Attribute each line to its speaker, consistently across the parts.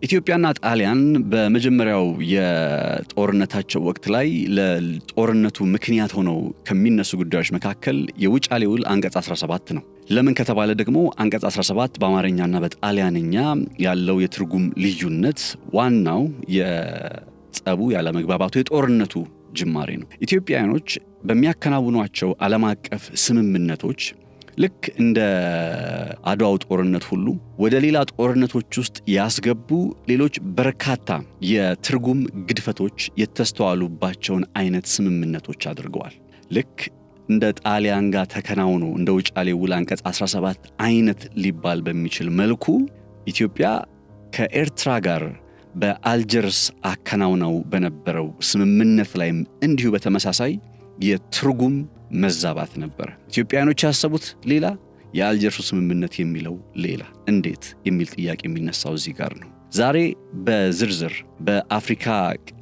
Speaker 1: ኢትዮጵያና ጣሊያን በመጀመሪያው የጦርነታቸው ወቅት ላይ ለጦርነቱ ምክንያት ሆነው ከሚነሱ ጉዳዮች መካከል የውጫሌ ውል አንቀጽ 17 ነው። ለምን ከተባለ ደግሞ አንቀጽ 17 በአማርኛና በጣሊያንኛ ያለው የትርጉም ልዩነት ዋናው የጸቡ ያለመግባባቱ የጦርነቱ ጅማሬ ነው። ኢትዮጵያውያኖች በሚያከናውኗቸው ዓለም አቀፍ ስምምነቶች ልክ እንደ አድዋው ጦርነት ሁሉ ወደ ሌላ ጦርነቶች ውስጥ ያስገቡ ሌሎች በርካታ የትርጉም ግድፈቶች የተስተዋሉባቸውን አይነት ስምምነቶች አድርገዋል። ልክ እንደ ጣሊያን ጋር ተከናውኖ እንደ ውጫሌ ውል አንቀጽ 17 አይነት ሊባል በሚችል መልኩ ኢትዮጵያ ከኤርትራ ጋር በአልጀርስ አከናውነው በነበረው ስምምነት ላይም እንዲሁ በተመሳሳይ የትርጉም መዛባት ነበር። ኢትዮጵያኖች ያሰቡት ሌላ፣ የአልጀርሱ ስምምነት የሚለው ሌላ። እንዴት የሚል ጥያቄ የሚነሳው እዚህ ጋር ነው። ዛሬ በዝርዝር በአፍሪካ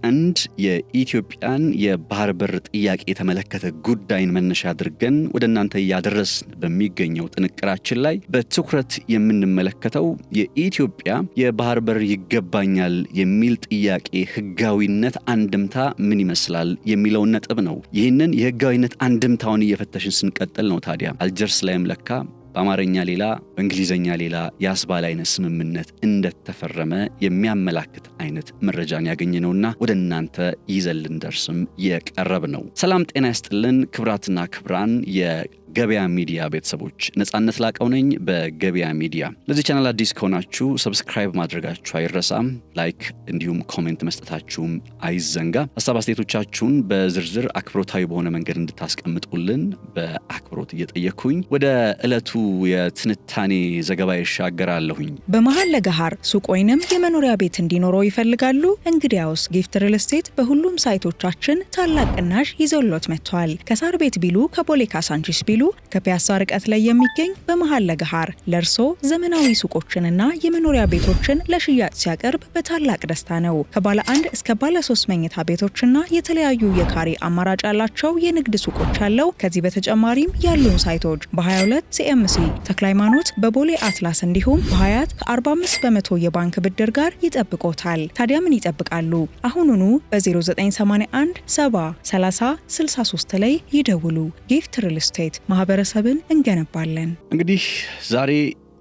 Speaker 1: ቀንድ የኢትዮጵያን የባህር በር ጥያቄ የተመለከተ ጉዳይን መነሻ አድርገን ወደ እናንተ እያደረስን በሚገኘው ጥንቅራችን ላይ በትኩረት የምንመለከተው የኢትዮጵያ የባህር በር ይገባኛል የሚል ጥያቄ ህጋዊነት አንድምታ ምን ይመስላል የሚለውን ነጥብ ነው። ይህንን የህጋዊነት አንድምታውን እየፈተሽን ስንቀጥል ነው ታዲያ አልጀርስ ላይም ለካ በአማርኛ ሌላ በእንግሊዘኛ ሌላ ያስባል አይነት ስምምነት እንደተፈረመ የሚያመላክት አይነት መረጃን ያገኘነውና ወደ እናንተ ይዘን ልንደርስም የቀረብ ነው። ሰላም ጤና ይስጥልን ክብራትና ክብራን የገበያ ሚዲያ ቤተሰቦች፣ ነጻነት ላቀው ነኝ በገበያ ሚዲያ። ለዚህ ቻናል አዲስ ከሆናችሁ ሰብስክራይብ ማድረጋችሁ አይረሳም፣ ላይክ እንዲሁም ኮሜንት መስጠታችሁም አይዘንጋ። ሀሳብ አስተያየቶቻችሁን በዝርዝር አክብሮታዊ በሆነ መንገድ እንድታስቀምጡልን በአክብሮት እየጠየኩኝ ወደ ዕለቱ የትንታኔ ዘገባ ይሻገራለሁኝ።
Speaker 2: በመሃል ለገሃር ሱቅ ወይንም የመኖሪያ ቤት እንዲኖረው ይፈልጋሉ? እንግዲያውስ ጊፍት ሪል ስቴት በሁሉም ሳይቶቻችን ታላቅ ቅናሽ ይዘውሎት መጥቷል። ከሳር ቤት ቢሉ፣ ከቦሌ ካሳንቺስ ቢሉ፣ ከፒያሳ ርቀት ላይ የሚገኝ በመሃል ለገሃር ለርሶ ዘመናዊ ሱቆችንና የመኖሪያ ቤቶችን ለሽያጭ ሲያቀርብ በታላቅ ደስታ ነው። ከባለ 1 እስከ ባለ 3 መኝታ ቤቶችና የተለያዩ የካሬ አማራጭ ያላቸው የንግድ ሱቆች አለው። ከዚህ በተጨማሪም ያሉን ሳይቶች በ22 ሲኤምሲ ተክለ ሃይማኖት፣ በቦሌ አትላስ እንዲሁም በሀያት ከ45 በመቶ የባንክ ብድር ጋር ይጠብቆታል። ታዲያ ምን ይጠብቃሉ? አሁኑኑ በ0981 70 30 63 ላይ ይደውሉ። ጊፍት ሪል ስቴት፣ ማህበረሰብን እንገነባለን።
Speaker 1: እንግዲህ ዛሬ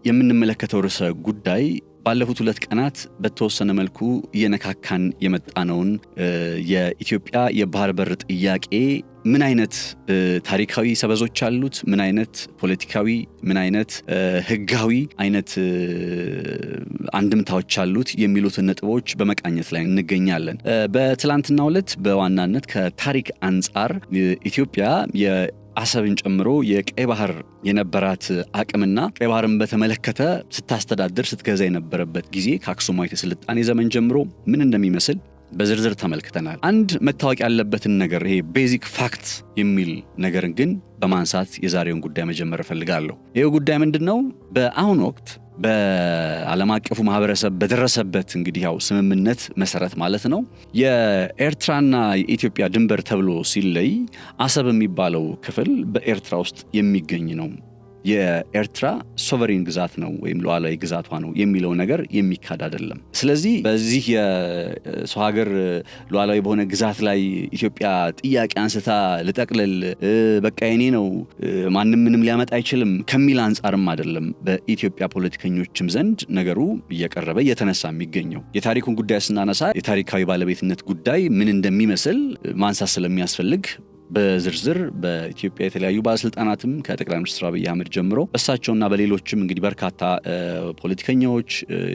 Speaker 1: የምንመለከተው ርዕሰ ጉዳይ ባለፉት 2 ቀናት በተወሰነ መልኩ እየነካካን የመጣነውን የኢትዮጵያ የባህር በር ጥያቄ ምን አይነት ታሪካዊ ሰበዞች አሉት፣ ምን አይነት ፖለቲካዊ፣ ምን አይነት ህጋዊ አይነት አንድምታዎች አሉት የሚሉትን ነጥቦች በመቃኘት ላይ እንገኛለን። በትላንትናው ዕለት በዋናነት ከታሪክ አንጻር ኢትዮጵያ አሰብን ጨምሮ የቀይ ባህር የነበራት አቅምና ቀይ ባህርን በተመለከተ ስታስተዳድር ስትገዛ የነበረበት ጊዜ ከአክሱማዊት ስልጣኔ ዘመን ጀምሮ ምን እንደሚመስል በዝርዝር ተመልክተናል። አንድ መታወቅ ያለበትን ነገር፣ ይሄ ቤዚክ ፋክት የሚል ነገር ግን በማንሳት የዛሬውን ጉዳይ መጀመር እፈልጋለሁ። ይሄው ጉዳይ ምንድነው? በአሁን ወቅት በዓለም አቀፉ ማህበረሰብ በደረሰበት እንግዲህ ያው ስምምነት መሰረት ማለት ነው የኤርትራና የኢትዮጵያ ድንበር ተብሎ ሲለይ አሰብ የሚባለው ክፍል በኤርትራ ውስጥ የሚገኝ ነው። የኤርትራ ሶቨሬን ግዛት ነው ወይም ሉዓላዊ ግዛቷ ነው የሚለው ነገር የሚካድ አይደለም። ስለዚህ በዚህ የሰው ሀገር ሉዓላዊ በሆነ ግዛት ላይ ኢትዮጵያ ጥያቄ አንስታ ልጠቅልል፣ በቃ የኔ ነው ማንም ምንም ሊያመጣ አይችልም ከሚል አንጻርም አይደለም በኢትዮጵያ ፖለቲከኞችም ዘንድ ነገሩ እየቀረበ እየተነሳ የሚገኘው። የታሪኩን ጉዳይ ስናነሳ የታሪካዊ ባለቤትነት ጉዳይ ምን እንደሚመስል ማንሳት ስለሚያስፈልግ በዝርዝር በኢትዮጵያ የተለያዩ ባለስልጣናትም ከጠቅላይ ሚኒስትር አብይ አህመድ ጀምሮ በእሳቸውና በሌሎችም እንግዲህ በርካታ ፖለቲከኞች፣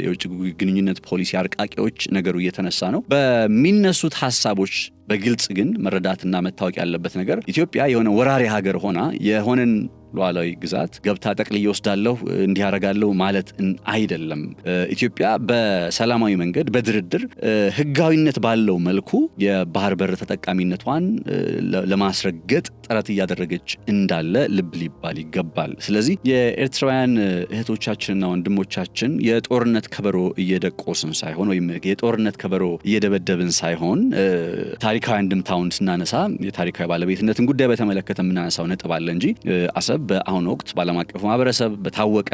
Speaker 1: የውጭ ግንኙነት ፖሊሲ አርቃቂዎች ነገሩ እየተነሳ ነው። በሚነሱት ሐሳቦች በግልጽ ግን መረዳትና መታወቅ ያለበት ነገር ኢትዮጵያ የሆነ ወራሪ ሀገር ሆና የሆነን ሉዓላዊ ግዛት ገብታ ጠቅልዬ ወስዳለሁ እንዲያረጋለሁ ማለት አይደለም። ኢትዮጵያ በሰላማዊ መንገድ በድርድር ህጋዊነት ባለው መልኩ የባህር በር ተጠቃሚነቷን ለማስረገጥ ጥረት እያደረገች እንዳለ ልብ ሊባል ይገባል። ስለዚህ የኤርትራውያን እህቶቻችንና ወንድሞቻችን የጦርነት ከበሮ እየደቆስን ሳይሆን ወይም የጦርነት ከበሮ እየደበደብን ሳይሆን ታሪካዊ አንድምታውን ስናነሳ የታሪካዊ ባለቤትነትን ጉዳይ በተመለከተ የምናነሳው ነጥብ አለ እንጂ አሰብ በአሁኑ ወቅት በዓለም አቀፉ ማህበረሰብ በታወቀ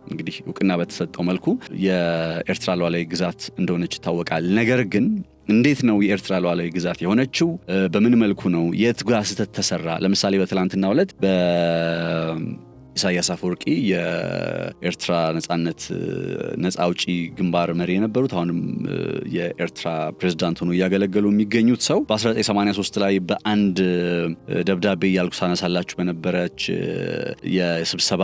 Speaker 1: እንግዲህ እውቅና በተሰጠው መልኩ የኤርትራ ሉዓላዊ ግዛት እንደሆነች ይታወቃል። ነገር ግን እንዴት ነው የኤርትራ ሉዓላዊ ግዛት የሆነችው? በምን መልኩ ነው? የት ጋር ስህተት ተሰራ? ለምሳሌ በትላንትናው ዕለት ኢሳያስ አፈወርቂ የኤርትራ ነጻ አውጪ ግንባር መሪ የነበሩት አሁንም የኤርትራ ፕሬዝዳንት ሆነው እያገለገሉ የሚገኙት ሰው በ1983 ላይ በአንድ ደብዳቤ እያልኩ ሳነሳላችሁ በነበረች የስብሰባ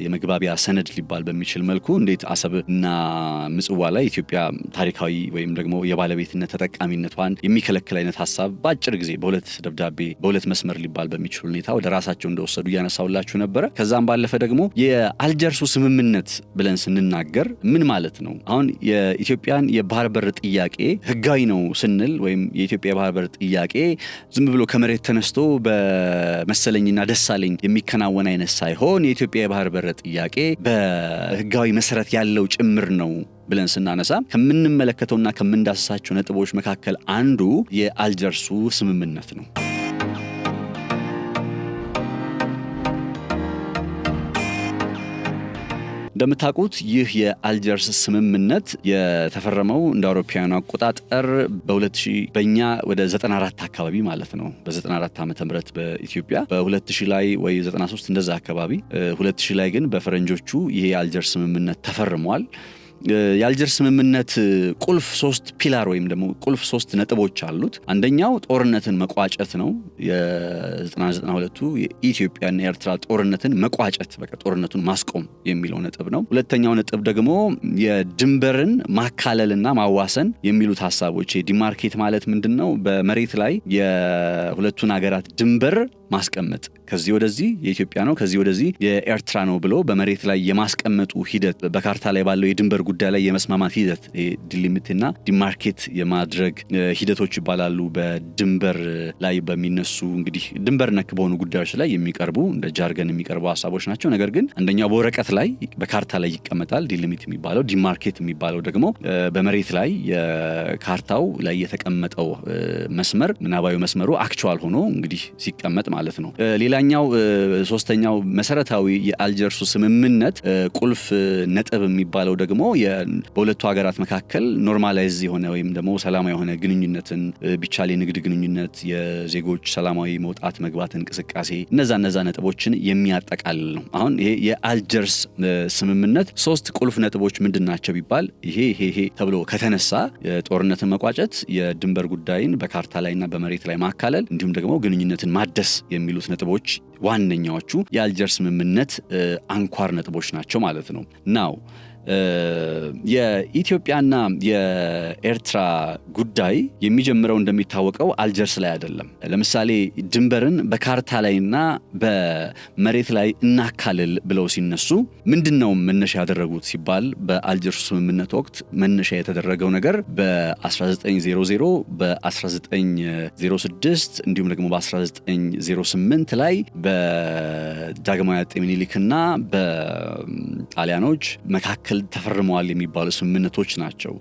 Speaker 1: የመግባቢያ ሰነድ ሊባል በሚችል መልኩ እንዴት አሰብ እና ምጽዋ ላይ ኢትዮጵያ ታሪካዊ ወይም ደግሞ የባለቤትነት ተጠቃሚነቷን የሚከለክል አይነት ሀሳብ በአጭር ጊዜ በሁለት መስመር ሊባል በሚችል ሁኔታ ወደ ራሳቸው እንደወሰዱ እያነሳውላችሁ ነበረ። ከዛም ባለፈ ደግሞ የአልጀርሱ ስምምነት ብለን ስንናገር ምን ማለት ነው? አሁን የኢትዮጵያን የባህር በር ጥያቄ ህጋዊ ነው ስንል ወይም የኢትዮጵያ የባህር በር ጥያቄ ዝም ብሎ ከመሬት ተነስቶ በመሰለኝና ደሳለኝ የሚከናወን አይነት ሳይሆን የኢትዮጵያ የባህር በር ጥያቄ በህጋዊ መሰረት ያለው ጭምር ነው ብለን ስናነሳ ከምንመለከተውና ከምንዳስሳቸው ነጥቦች መካከል አንዱ የአልጀርሱ ስምምነት ነው። እንደምታውቁት ይህ የአልጀርስ ስምምነት የተፈረመው እንደ አውሮፓውያኑ አቆጣጠር በ2000 በእኛ ወደ 94 አካባቢ ማለት ነው። በ94 ዓመተ ምህረት በኢትዮጵያ በ2000 ላይ ወይ 93 እንደዛ አካባቢ 2000 ላይ ግን በፈረንጆቹ ይሄ የአልጀርስ ስምምነት ተፈርሟል። የአልጀርስ ስምምነት ቁልፍ 3 ፒላር ወይም ደግሞ ቁልፍ 3 ነጥቦች አሉት። አንደኛው ጦርነትን መቋጨት ነው። የ1992ቱ የኢትዮጵያና የኤርትራ ጦርነትን መቋጨት በቃ ጦርነቱን ማስቆም የሚለው ነጥብ ነው። ሁለተኛው ነጥብ ደግሞ የድንበርን ማካለልና ማዋሰን የሚሉት ሐሳቦች። ዲማርኬት ማለት ምንድነው? በመሬት ላይ የሁለቱን ሀገራት ድንበር ማስቀመጥ ከዚህ ወደዚህ የኢትዮጵያ ነው ከዚህ ወደዚህ የኤርትራ ነው ብሎ በመሬት ላይ የማስቀመጡ ሂደት በካርታ ላይ ባለው የድንበር ጉዳይ ላይ የመስማማት ሂደት ዲሊሚትና ዲማርኬት የማድረግ ሂደቶች ይባላሉ። በድንበር ላይ በሚነሱ እንግዲህ ድንበር ነክ በሆኑ ጉዳዮች ላይ የሚቀርቡ እንደ ጃርገን የሚቀርቡ ሐሳቦች ናቸው። ነገር ግን አንደኛው በወረቀት ላይ በካርታ ላይ ይቀመጣል ዲሊሚት የሚባለው። ዲማርኬት የሚባለው ደግሞ በመሬት ላይ የካርታው ላይ የተቀመጠው መስመር ምናባዊ መስመሩ አክቹዋል ሆኖ እንግዲህ ሲቀመጥ ማለት ነው። ሌላኛው ሶስተኛው መሰረታዊ የአልጀርሱ ስምምነት ቁልፍ ነጥብ የሚባለው ደግሞ በሁለቱ ሀገራት መካከል ኖርማላይዝ የሆነ ወይም ደግሞ ሰላማዊ የሆነ ግንኙነትን ቢቻል የንግድ ግንኙነት፣ የዜጎች ሰላማዊ መውጣት መግባት እንቅስቃሴ እነዛ ነጥቦችን የሚያጠቃልል ነው። አሁን ይሄ የአልጀርስ ስምምነት 3 ቁልፍ ነጥቦች ምንድናቸው ቢባል ይሄ ተብሎ ከተነሳ የጦርነትን መቋጨት፣ የድንበር ጉዳይን በካርታ ላይና በመሬት ላይ ማካለል እንዲሁም ደግሞ ግንኙነትን ማደስ የሚሉት ነጥቦች ዋነኛዎቹ የአልጀርስ ስምምነት አንኳር ነጥቦች ናቸው ማለት ነው። ናው የኢትዮጵያና የኤርትራ ጉዳይ የሚጀምረው እንደሚታወቀው አልጀርስ ላይ አይደለም። ለምሳሌ ድንበርን በካርታ ላይና በመሬት ላይ እናካልል ብለው ሲነሱ ምንድነው መነሻ ያደረጉት ሲባል በአልጀርስ ስምምነት ወቅት መነሻ የተደረገው ነገር በ1900 በ1906 እንዲሁም ደግሞ በ1908 ላይ በዳግማዊ አጤ ምኒልክና በጣሊያኖች መካከል ተፈርመዋል የሚባሉ ስምምነቶች ናቸው።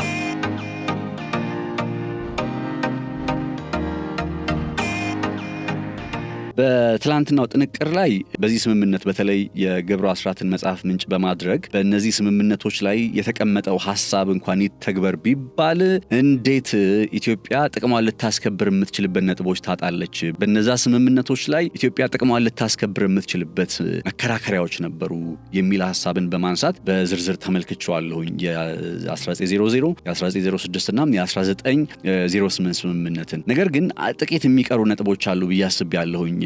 Speaker 1: በትላንትናው ጥንቅር ላይ በዚህ ስምምነት በተለይ የገብሩ አስራትን መጽሐፍ ምንጭ በማድረግ በእነዚህ ስምምነቶች ላይ የተቀመጠው ሐሳብ እንኳን ይተግበር ቢባል እንዴት ኢትዮጵያ ጥቅሟን ልታስከብር የምትችልበት ነጥቦች ታጣለች? በእነዛ ስምምነቶች ላይ ኢትዮጵያ ጥቅሟን ልታስከብር የምትችልበት መከራከሪያዎች ነበሩ የሚል ሐሳብን በማንሳት በዝርዝር ተመልክቼዋለሁኝ። የ1900 የ1906 እና የ1908 ስምምነትን። ነገር ግን ጥቂት የሚቀሩ ነጥቦች አሉ ብዬ አስቤያለሁኝ።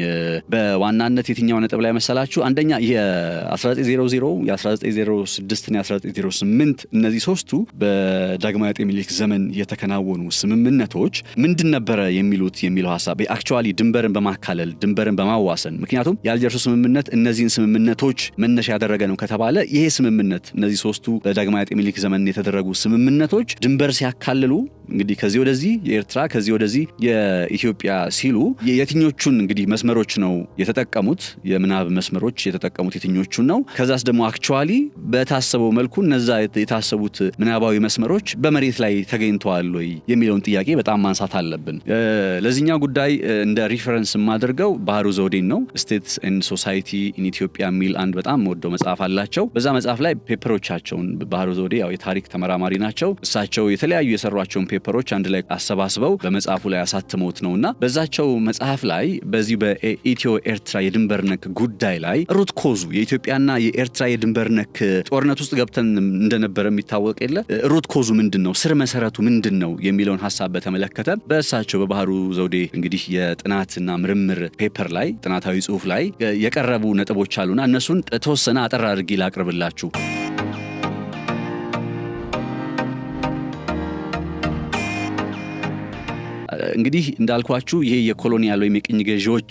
Speaker 1: በዋናነት የትኛው ነጥብ ላይ መሰላችሁ? አንደኛ የ1900 የ1906 እና የ1908 እነዚህ ሶስቱ በዳግማዊ አጤ ምኒልክ ዘመን የተከናወኑ ስምምነቶች ምንድን ነበረ የሚለው ሐሳብ አክቹዋሊ ድንበርን በማካለል ድንበርን በማዋሰን። ምክንያቱም የአልጀርሱ ስምምነት እነዚህን ስምምነቶች መነሻ ያደረገ ነው ከተባለ ይሄ ስምምነት እነዚህ ሶስቱ በዳግማዊ አጤ ምኒልክ ዘመን የተደረጉ ስምምነቶች ድንበር ሲያካልሉ እንግዲህ ከዚህ ወደዚህ የኤርትራ ከዚህ ወደዚህ የኢትዮጵያ ሲሉ የትኞቹን እንግዲህ መስመሮች ነው የተጠቀሙት የምናብ መስመሮች የተጠቀሙት የትኞቹን ነው ከዛስ ደግሞ አክቹአሊ በታሰበው መልኩ እነዛ የታሰቡት ምናባዊ መስመሮች በመሬት ላይ ተገኝተዋል ወይ የሚለውን ጥያቄ በጣም ማንሳት አለብን። ለዚህኛው ጉዳይ እንደ ሪፈረንስ የማደርገው ባህሩ ዘውዴን ነው። ስቴትስ ኤንድ ሶሳይቲ ኢን ኢትዮጵያ የሚል አንድ በጣም ወደው መጽሐፍ አላቸው። በዛ መጽሐፍ ላይ ፔፐሮቻቸውን ባህሩ ዘውዴ ያው የታሪክ ተመራማሪ ናቸው። እሳቸው የተለያዩ የሰሯቸውን ፔፐሮች አንድ ላይ አሰባስበው በመጽሐፉ ላይ አሳትመውት ነውና በዛቸው መጽሐፍ ላይ በዚህ በኢትዮ ኤርትራ የድንበር ነክ ጉዳይ ላይ ሩት ኮዙ የኢትዮጵያና የኤርትራ የድንበር ነክ ጦርነት ውስጥ ገብተን እንደነበረ የሚታወቅ የለ ሩት ኮዙ ምንድነው ስር መሰረቱ ምንድነው የሚለውን ሐሳብ በተመለከተ በእሳቸው በባህሩ ዘውዴ እንግዲህ የጥናትና ምርምር ፔፐር ላይ ጥናታዊ ጽሑፍ ላይ የቀረቡ ነጥቦች አሉና እነሱን ተወሰነ አጠር አድርጌ ላቅርብላችሁ። እንግዲህ እንዳልኳችሁ ይሄ የኮሎኒያል ወይም የቅኝ ገዢዎች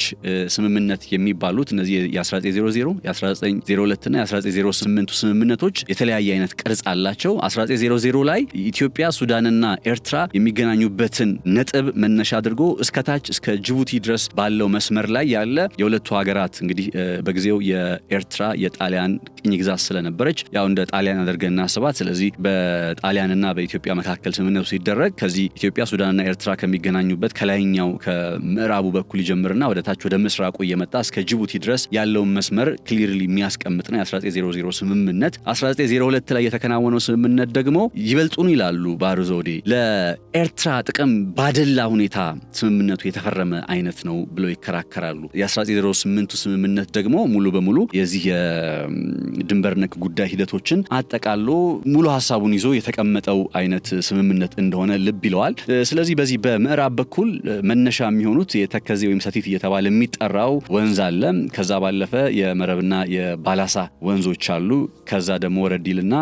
Speaker 1: ስምምነት የሚባሉት እነዚህ የ1900 የ1902 እና የ1908 ስምምነቶች የተለያየ አይነት ቅርጽ አላቸው። 1900 ላይ ኢትዮጵያ ሱዳንና ኤርትራ የሚገናኙበትን ነጥብ መነሻ አድርጎ እስከታች እስከ ጅቡቲ ድረስ ባለው መስመር ላይ ያለ የሁለቱ ሀገራት እንግዲህ በጊዜው የኤርትራ የጣሊያን ቅኝ ግዛት ስለነበረች ያው እንደ ጣሊያን አድርገን እናስባት። ስለዚህ በጣሊያንና በኢትዮጵያ መካከል ስምምነቱ ሲደረግ ከዚህ ኢትዮጵያ ሱዳንና ኤርትራ ከሚገናኙበት ከላይኛው ከምዕራቡ በኩል ይጀምርና ወደ ታች ወደ ምስራቁ እየመጣ እስከ ጅቡቲ ድረስ ያለውን መስመር ክሊርሊ የሚያስቀምጥ ነው የ1900 ስምምነት። 1902 ላይ የተከናወነው ስምምነት ደግሞ ይበልጡን ይላሉ ባህሩ ዘውዴ ለኤርትራ ጥቅም ባደላ ሁኔታ ስምምነቱ የተፈረመ አይነት ነው ብለው ይከራከራሉ። የ1908 ስምምነት ደግሞ ሙሉ በሙሉ የዚህ የድንበር ነክ ጉዳይ ሂደቶችን አጠቃሎ ሙሉ ሐሳቡን ይዞ የተቀመጠው አይነት ስምምነት እንደሆነ ልብ ይለዋል። ስለዚህ በዚህ በምዕራብ በኩል መነሻ የሚሆኑት የተከዜ ወይም ሰቲት እየተባለ የሚጠራው ወንዝ አለ። ከዛ ባለፈ የመረብና የባላሳ ወንዞች አሉ። ከዛ ደግሞ ወረዲልና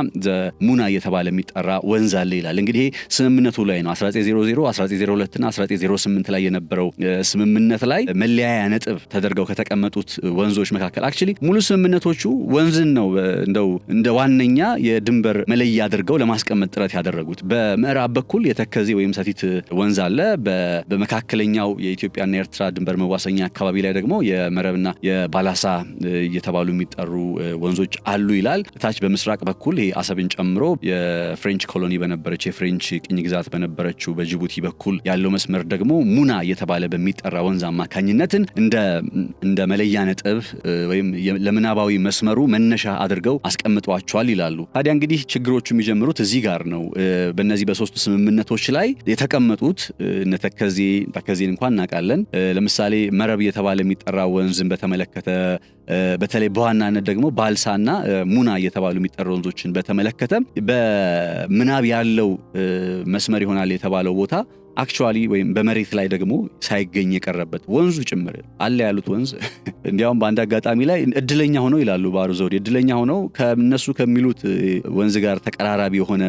Speaker 1: ሙና እየተባለ የሚጠራ ወንዝ አለ ይላል። እንግዲህ ስምምነቱ ላይ ነው 1900 1902 እና 1908 ላይ የነበረው ስምምነት ላይ መለያያ ነጥብ ተደርገው ከተቀመጡት ወንዞች መካከል አክቹሊ ሙሉ ስምምነቶቹ ወንዝን ነው እንደው እንደ ዋነኛ የድንበር መለያ አድርገው ለማስቀመጥ ጥረት ያደረጉት። በምዕራብ በኩል የተከዜ ወይም ሰቲት ወንዝ አለ። በመካከለኛው የኢትዮጵያና ኤርትራ ድንበር መዋሰኛ አካባቢ ላይ ደግሞ የመረብና የባላሳ እየተባሉ የሚጠሩ ወንዞች አሉ ይላል። ታች በምስራቅ በኩል ይሄ አሰብን ጨምሮ የፍሬንች ኮሎኒ በነበረች የፍሬንች ቅኝ ግዛት በነበረችው በጅቡቲ በኩል ያለው መስመር ደግሞ ሙና እየተባለ በሚጠራ ወንዝ አማካኝነትን እንደ መለያ ነጥብ ወይም ለምናባዊ መስመሩ መነሻ አድርገው አስቀምጧቸዋል ይላሉ። ታዲያ እንግዲህ ችግሮቹ የሚጀምሩት እዚህ ጋር ነው። በእነዚህ በሶስቱ ስምምነቶች ላይ የተቀመጡት ተከዜን እንኳን እናውቃለን። ለምሳሌ መረብ እየተባለ የሚጠራ ወንዝን በተመለከተ በተለይ በዋናነት ደግሞ ባልሳና ሙና እየተባሉ የሚጠሩ ወንዞችን በተመለከተ በምናብ ያለው መስመር ይሆናል የተባለው ቦታ አክቹአሊ ወይም በመሬት ላይ ደግሞ ሳይገኝ የቀረበት ወንዙ ጭምር አለ ያሉት ወንዝ እንዲያውም በአንድ አጋጣሚ ላይ እድለኛ ሆነው ይላሉ ባህሩ ዘውዴ እድለኛ ሆነው ከነሱ ከሚሉት ወንዝ ጋር ተቀራራቢ የሆነ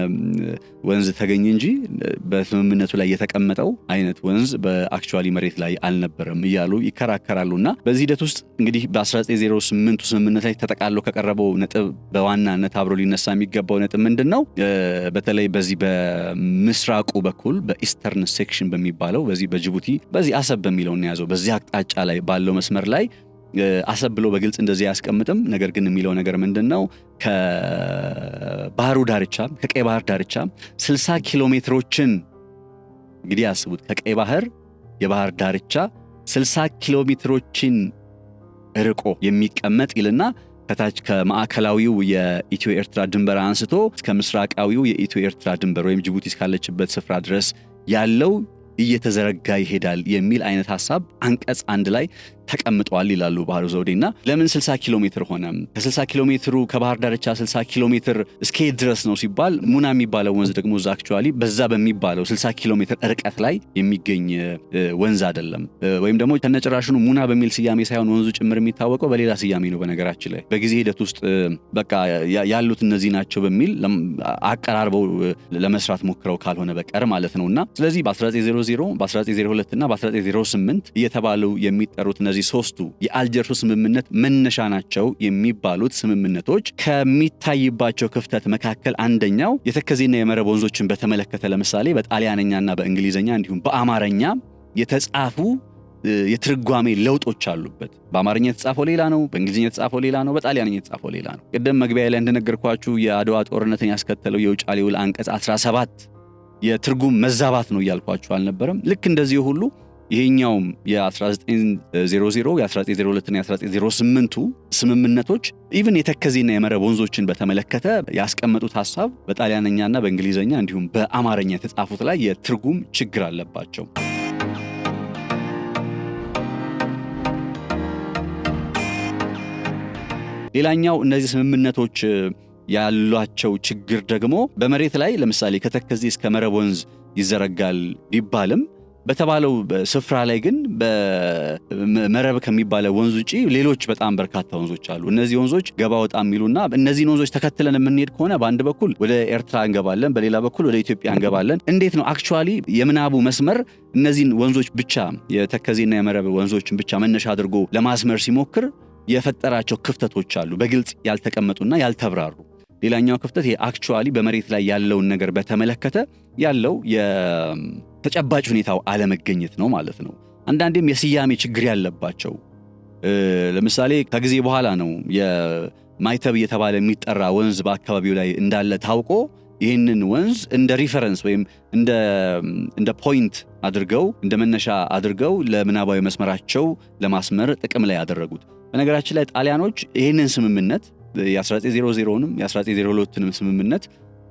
Speaker 1: ወንዝ ተገኘ እንጂ በስምምነቱ ላይ የተቀመጠው አይነት ወንዝ በአክቹአሊ መሬት ላይ አልነበረም እያሉ ይከራከራሉና በዚህ ሂደት ውስጥ እንግዲህ በ1908 ስምምነት ላይ ተጠቃሎ ከቀረበው ነጥብ በዋናነት አብሮ ሊነሳ የሚገባው ነጥብ ምንድነው? በተለይ በዚህ በምስራቁ በኩል በኢስተርን ሴክሽን በሚባለው በዚህ በጅቡቲ በዚህ አሰብ በሚለው እናያዘው በዚህ አቅጣጫ ላይ ባለው መስመር ላይ አሰብ ብሎ በግልጽ እንደዚህ ያስቀምጥም። ነገር ግን የሚለው ነገር ምንድነው? ከባህሩ ዳርቻ ከቀይ ባህር ዳርቻ 60 ኪሎ ሜትሮችን እንግዲህ አስቡት ከቀይ ባህር የባህር ዳርቻ 60 ኪሎ ሜትሮችን ርቆ የሚቀመጥ ይልና ከታች ከማዕከላዊው የኢትዮ ኤርትራ ድንበር አንስቶ እስከ ምስራቃዊው የኢትዮ ኤርትራ ድንበር ወይም ጅቡቲ እስካለችበት ስፍራ ድረስ ያለው እየተዘረጋ ይሄዳል የሚል አይነት ሐሳብ አንቀጽ አንድ ላይ ተቀምጧል ይላሉ ባህሩ ዘውዴና ለምን 60 ኪሎ ሜትር ሆነ? ከ60 ኪሎ ሜትሩ ከባህር ዳርቻ 60 ኪሎ ሜትር እስከ ድረስ ነው ሲባል ሙና የሚባለው ወንዝ ደግሞ እዛ አክቹአሊ በዛ በሚባለው 60 ኪሎ ሜትር ርቀት ላይ የሚገኝ ወንዝ አይደለም። ወይም ደግሞ ከነጭራሹኑ ሙና በሚል ስያሜ ሳይሆን ወንዙ ጭምር የሚታወቀው በሌላ ስያሜ ነው። በነገራችን ላይ በጊዜ ሂደት ውስጥ በቃ ያሉት እነዚህ ናቸው በሚል አቀራርበው ለመስራት ሞክረው ካልሆነ በቀር ማለት ነውና ስለዚህ በ1900 በ1902 እና በ1908 እየተባሉ የሚጠሩት እነዚህ እነዚህ ሶስቱ የአልጀርሱ ስምምነት መነሻ ናቸው የሚባሉት ስምምነቶች ከሚታይባቸው ክፍተት መካከል አንደኛው የተከዜና የመረብ ወንዞችን በተመለከተ ለምሳሌ በጣሊያንኛና በእንግሊዝኛ እንዲሁም በአማርኛ የተጻፉ የትርጓሜ ለውጦች አሉበት። በአማርኛ የተጻፈው ሌላ ነው፣ በእንግሊዝኛ የተጻፈው ሌላ ነው፣ በጣሊያንኛ የተጻፈው ሌላ ነው። ቅድም መግቢያ ላይ እንደነገርኳችሁ የአድዋ ጦርነትን ያስከተለው የውጫሌ ውል አንቀጽ 17 የትርጉም መዛባት ነው እያልኳችሁ አልነበረም? ልክ እንደዚህ ሁሉ ይሄኛውም የ1900 የ1902 እና የ1908 ስምምነቶች ኢቭን የተከዜና የመረብ ወንዞችን በተመለከተ ያስቀመጡት ሐሳብ በጣሊያንኛና በእንግሊዝኛ እንዲሁም በአማርኛ የተጻፉት ላይ የትርጉም ችግር አለባቸው። ሌላኛው እነዚህ ስምምነቶች ያሏቸው ችግር ደግሞ በመሬት ላይ ለምሳሌ ከተከዜ እስከ መረብ ወንዝ ይዘረጋል ቢባልም በተባለው ስፍራ ላይ ግን በመረብ ከሚባለው ወንዝ ውጪ ሌሎች በጣም በርካታ ወንዞች አሉ። እነዚህ ወንዞች ገባ ወጣ የሚሉና እነዚህን ወንዞች ተከትለን የምንሄድ ከሆነ በአንድ በኩል ወደ ኤርትራ እንገባለን፣ በሌላ በኩል ወደ ኢትዮጵያ እንገባለን። እንዴት ነው አክቹዋሊ የምናቡ መስመር እነዚህን ወንዞች ብቻ የተከዜና የመረብ ወንዞችን ብቻ መነሻ አድርጎ ለማስመር ሲሞክር የፈጠራቸው ክፍተቶች አሉ፣ በግልጽ ያልተቀመጡና ያልተብራሩ። ሌላኛው ክፍተት አክቹዋሊ በመሬት ላይ ያለውን ነገር በተመለከተ ያለው የተጨባጭ ሁኔታው አለመገኘት ነው ማለት ነው። አንዳንዴም የስያሜ ችግር ያለባቸው ለምሳሌ ከጊዜ በኋላ ነው የማይተብ እየተባለ የሚጠራ ወንዝ በአካባቢው ላይ እንዳለ ታውቆ ይህንን ወንዝ እንደ ሪፈረንስ ወይም እንደ ፖይንት አድርገው እንደ መነሻ አድርገው ለምናባዊ መስመራቸው ለማስመር ጥቅም ላይ ያደረጉት። በነገራችን ላይ ጣሊያኖች ይህንን ስምምነት የ1900ንም የ1902ንም ስምምነት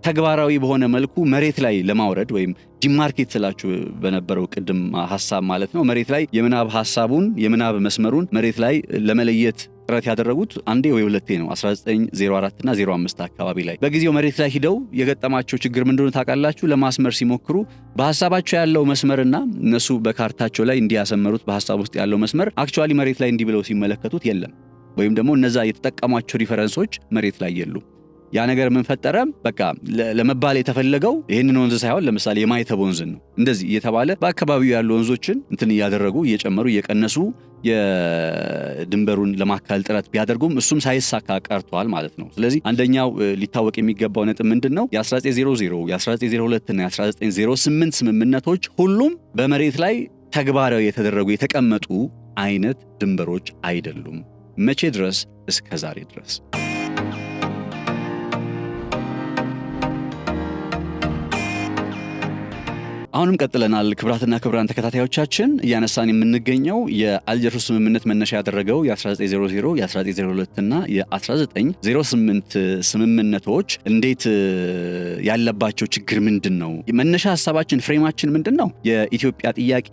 Speaker 1: ተግባራዊ በሆነ መልኩ መሬት ላይ ለማውረድ ወይም ዲማርኬት ስላችሁ በነበረው ቅድም ሐሳብ ማለት ነው መሬት ላይ የምናብ ሐሳቡን የምናብ መስመሩን መሬት ላይ ለመለየት ጥረት ያደረጉት አንዴ ወይ ሁለቴ ነው 1904 እና 05 አካባቢ ላይ። በጊዜው መሬት ላይ ሂደው የገጠማቸው ችግር ምንድነው ታውቃላችሁ? ለማስመር ሲሞክሩ በሐሳባቸው ያለው መስመርና እነሱ በካርታቸው ላይ እንዲያሰመሩት በሐሳብ ውስጥ ያለው መስመር አክቹዋሊ መሬት ላይ እንዲህ ብለው ሲመለከቱት የለም፣ ወይም ደግሞ እነዛ የተጠቀሟቸው ሪፈረንሶች መሬት ላይ የሉ። ያ ነገር ምን ፈጠረ? በቃ ለመባል የተፈለገው ይህንን ወንዝ ሳይሆን ለምሳሌ የማይተብ ወንዝን ነው። እንደዚህ እየተባለ በአካባቢው ያሉ ወንዞችን እንትን እያደረጉ እየጨመሩ እየቀነሱ የድንበሩን ለማካል ጥረት ቢያደርጉም እሱም ሳይሳካ ቀርቷል ማለት ነው። ስለዚህ አንደኛው ሊታወቅ የሚገባው ነጥብ ምንድነው? የ1900 የ1902 እና የ1908 ስምምነቶች ሁሉም በመሬት ላይ ተግባራዊ የተደረጉ የተቀመጡ አይነት ድንበሮች አይደሉም። መቼ ድረስ? እስከ ዛሬ ድረስ። አሁንም ቀጥለናል። ክብራትና ክብራን ተከታታዮቻችን እያነሳን የምንገኘው የአልጀርሱ ስምምነት መነሻ ያደረገው የ1900 የ1902 እና የ1908 ስምምነቶች እንዴት ያለባቸው ችግር ምንድን ነው? መነሻ ሐሳባችን ፍሬማችን ምንድን ነው? የኢትዮጵያ ጥያቄ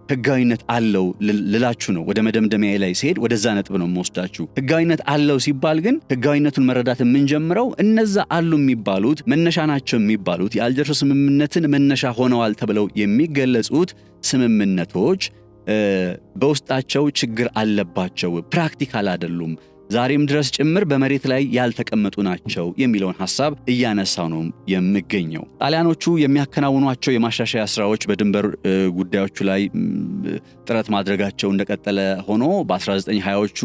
Speaker 1: ህጋዊነት አለው ልላችሁ ነው። ወደ መደምደሚያ ላይ ሲሄድ ወደዛ ነጥብ ነው የምወስዳችሁ። ህጋዊነት አለው ሲባል ግን ህጋዊነቱን መረዳት የምንጀምረው እነዛ አሉ የሚባሉት መነሻ ናቸው የሚባሉት የአልጀርሱ ስምምነትን መነሻ ሆነዋል ተብለው የሚገለጹት ስምምነቶች በውስጣቸው ችግር አለባቸው፣ ፕራክቲካል አይደሉም፣ ዛሬም ድረስ ጭምር በመሬት ላይ ያልተቀመጡ ናቸው የሚለውን ሐሳብ እያነሳው ነው የሚገኘው። ጣሊያኖቹ የሚያከናውኗቸው የማሻሻያ ስራዎች በድንበር ጉዳዮቹ ላይ ጥረት ማድረጋቸው እንደቀጠለ ሆኖ በ1920ዎቹ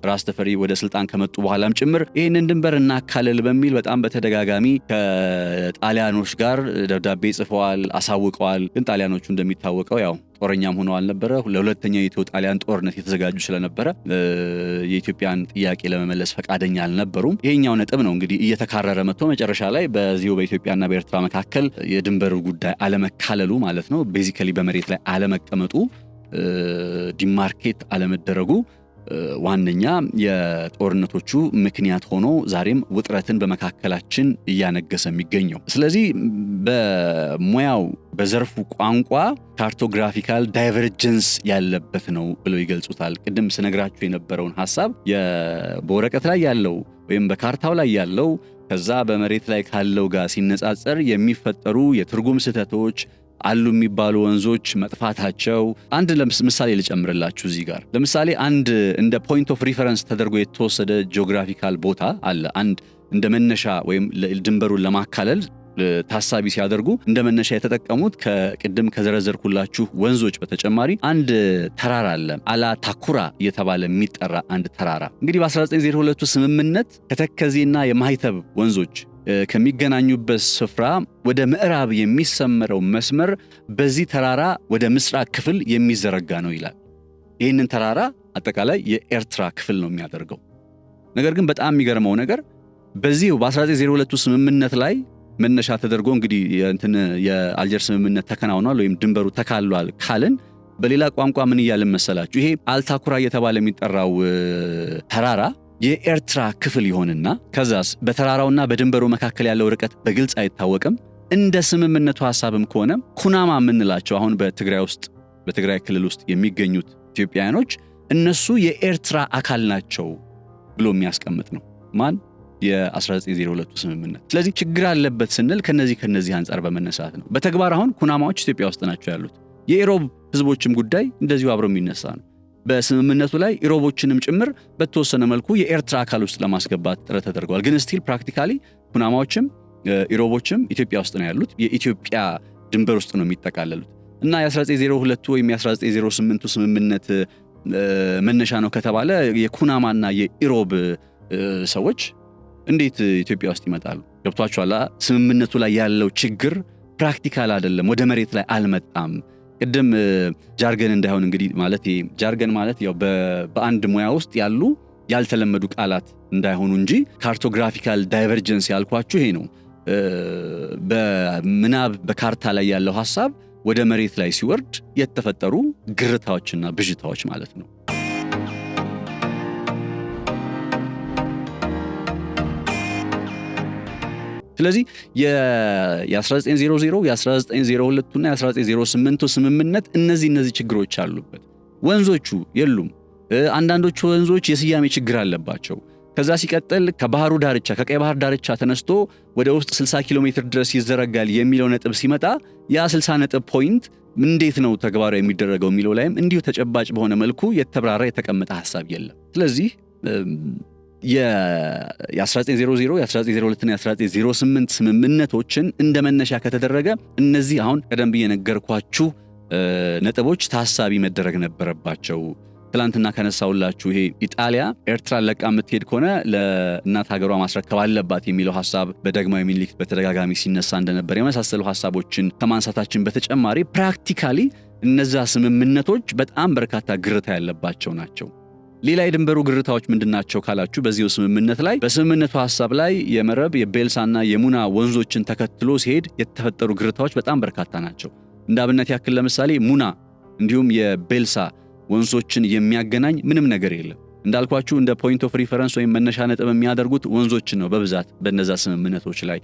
Speaker 1: ራስ ተፈሪ ወደ ስልጣን ከመጡ በኋላም ጭምር ይህንን ድንበር እናካልል በሚል በጣም በተደጋጋሚ ከጣሊያኖች ጋር ደብዳቤ ጽፈዋል፣ አሳውቀዋል። ግን ጣሊያኖቹ እንደሚታወቀው ያው ጦረኛም ሆነው አልነበረ። ለሁለተኛው የኢትዮ ጣሊያን ጦርነት የተዘጋጁ ስለነበረ የኢትዮጵያን ጥያቄ ለመመለስ ፈቃደኛ አልነበሩም። ይሄኛው ነጥብ ነው እንግዲህ እየተካረረ መጥቶ መጨረሻ ላይ በዚሁ በኢትዮጵያና በኤርትራ መካከል የድንበሩ ጉዳይ አለመካለሉ ማለት ነው፣ ቤዚካሊ በመሬት ላይ አለመቀመጡ፣ ዲማርኬት አለመደረጉ ዋነኛ የጦርነቶቹ ምክንያት ሆኖ ዛሬም ውጥረትን በመካከላችን እያነገሰ የሚገኘው። ስለዚህ በሙያው በዘርፉ ቋንቋ ካርቶግራፊካል ዳይቨርጀንስ ያለበት ነው ብለው ይገልጹታል። ቅድም ስነግራችሁ የነበረውን ሐሳብ በወረቀት ላይ ያለው ወይም በካርታው ላይ ያለው ከዛ በመሬት ላይ ካለው ጋር ሲነጻጸር የሚፈጠሩ የትርጉም ስህተቶች አሉ የሚባሉ ወንዞች መጥፋታቸው። አንድ ምሳሌ ልጨምርላችሁ እዚህ ጋር። ለምሳሌ አንድ እንደ ፖይንት ኦፍ ሪፈረንስ ተደርጎ የተወሰደ ጂኦግራፊካል ቦታ አለ። አንድ እንደ መነሻ ወይም ድንበሩን ለማካለል ታሳቢ ሲያደርጉ እንደመነሻ የተጠቀሙት ከቅድም ከዘረዘርኩላችሁ ወንዞች በተጨማሪ አንድ ተራራ አለ፣ አላታኩራ እየተባለ የሚጠራ አንድ ተራራ። እንግዲህ በ1902 ስምምነት ከተከዜና የማይተብ ወንዞች ከሚገናኙበት ስፍራ ወደ ምዕራብ የሚሰመረው መስመር በዚህ ተራራ ወደ ምስራቅ ክፍል የሚዘረጋ ነው ይላል። ይህንን ተራራ አጠቃላይ የኤርትራ ክፍል ነው የሚያደርገው። ነገር ግን በጣም የሚገርመው ነገር በዚህ በ1902 ስምምነት ላይ መነሻ ተደርጎ እንግዲህ የአልጀር ስምምነት ተከናውኗል ወይም ድንበሩ ተካሏል ካልን በሌላ ቋንቋ ምን እያልን መሰላችሁ? ይሄ አልታኩራ እየተባለ የሚጠራው ተራራ የኤርትራ ክፍል ይሆንና ከዛስ በተራራውና በድንበሩ መካከል ያለው ርቀት በግልጽ አይታወቅም። እንደ ስምምነቱ ሐሳብም ከሆነ ኩናማ የምንላቸው አሁን በትግራይ ክልል ውስጥ የሚገኙት ኢትዮጵያውያኖች እነሱ የኤርትራ አካል ናቸው ብሎ የሚያስቀምጥ ነው። ማን? የ1902 ስምምነት። ስለዚህ ችግር አለበት ስንል ከነዚህ አንጻር በመነሳት ነው። በተግባር አሁን ኩናማዎች ኢትዮጵያ ውስጥ ናቸው ያሉት። የኢሮብ ህዝቦችም ጉዳይ እንደዚሁ አብሮ የሚነሳ ነው። በስምምነቱ ላይ ኢሮቦችንም ጭምር በተወሰነ መልኩ የኤርትራ አካል ውስጥ ለማስገባት ጥረት ተደርጓል። ግን ስቲል ፕራክቲካሊ ኩናማዎችም ኢሮቦችም ኢትዮጵያ ውስጥ ነው ያሉት፣ የኢትዮጵያ ድንበር ውስጥ ነው የሚጠቃለሉት። እና የ1902 ወይም የ1908 ስምምነት መነሻ ነው ከተባለ የኩናማና የኢሮብ ሰዎች እንዴት ኢትዮጵያ ውስጥ ይመጣሉ? ገብቷችኋል? ስምምነቱ ላይ ያለው ችግር ፕራክቲካል አይደለም፣ ወደ መሬት ላይ አልመጣም። ቅድም ጃርገን እንዳይሆን እንግዲህ ማለት ጃርገን ማለት ያው በአንድ ሙያ ውስጥ ያሉ ያልተለመዱ ቃላት እንዳይሆኑ እንጂ ካርቶግራፊካል ዳይቨርጀንስ ያልኳችሁ ይሄ ነው። በምናብ በካርታ ላይ ያለው ሐሳብ ወደ መሬት ላይ ሲወርድ የተፈጠሩ ግርታዎችና ብዥታዎች ማለት ነው። ስለዚህ የ1900 የ1902 እና የ1908 ስምምነት እነዚህ ችግሮች አሉበት። ወንዞቹ የሉም። አንዳንዶቹ ወንዞች የስያሜ ችግር አለባቸው። ከዛ ሲቀጥል ከባህሩ ዳርቻ ከቀይ ባህር ዳርቻ ተነስቶ ወደ ውስጥ 60 ኪሎ ሜትር ድረስ ይዘረጋል የሚለው ነጥብ ሲመጣ ያ 60 ነጥብ ፖይንት እንዴት ነው ተግባራዊ የሚደረገው የሚለው ላይም እንዲሁ ተጨባጭ በሆነ መልኩ የተብራራ የተቀመጠ ሐሳብ የለም። ስለዚህ የ1900 የ1902 እና የ1908 ስምምነቶችን እንደመነሻ ከተደረገ እነዚህ አሁን ቀደም ብዬ ነገርኳችሁ ነጥቦች ታሳቢ መደረግ ነበረባቸው። ትላንትና ከነሳውላችሁ ይሄ ኢጣሊያ ኤርትራን ለቃ የምትሄድ ከሆነ ለእናት ሀገሯ ማስረከብ አለባት የሚለው ሐሳብ በዳግማዊ ምኒልክ በተደጋጋሚ ሲነሳ እንደነበር የመሳሰሉ ሐሳቦችን ከማንሳታችን በተጨማሪ ፕራክቲካሊ እነዛ ስምምነቶች በጣም በርካታ ግርታ ያለባቸው ናቸው። ሌላ የድንበሩ ግርታዎች ምንድናቸው ካላችሁ በዚሁ ስምምነት ላይ በስምምነቱ ሐሳብ ላይ የመረብ የቤልሳና የሙና ወንዞችን ተከትሎ ሲሄድ የተፈጠሩ ግርታዎች በጣም በርካታ ናቸው። እንደ አብነት ያክል ለምሳሌ ሙና እንዲሁም የቤልሳ ወንዞችን የሚያገናኝ ምንም ነገር የለም። እንዳልኳችሁ እንደ ፖይንት ኦፍ ሪፈረንስ ወይም መነሻ ነጥብ የሚያደርጉት ወንዞችን ነው በብዛት በእነዛ ስምምነቶች ላይ።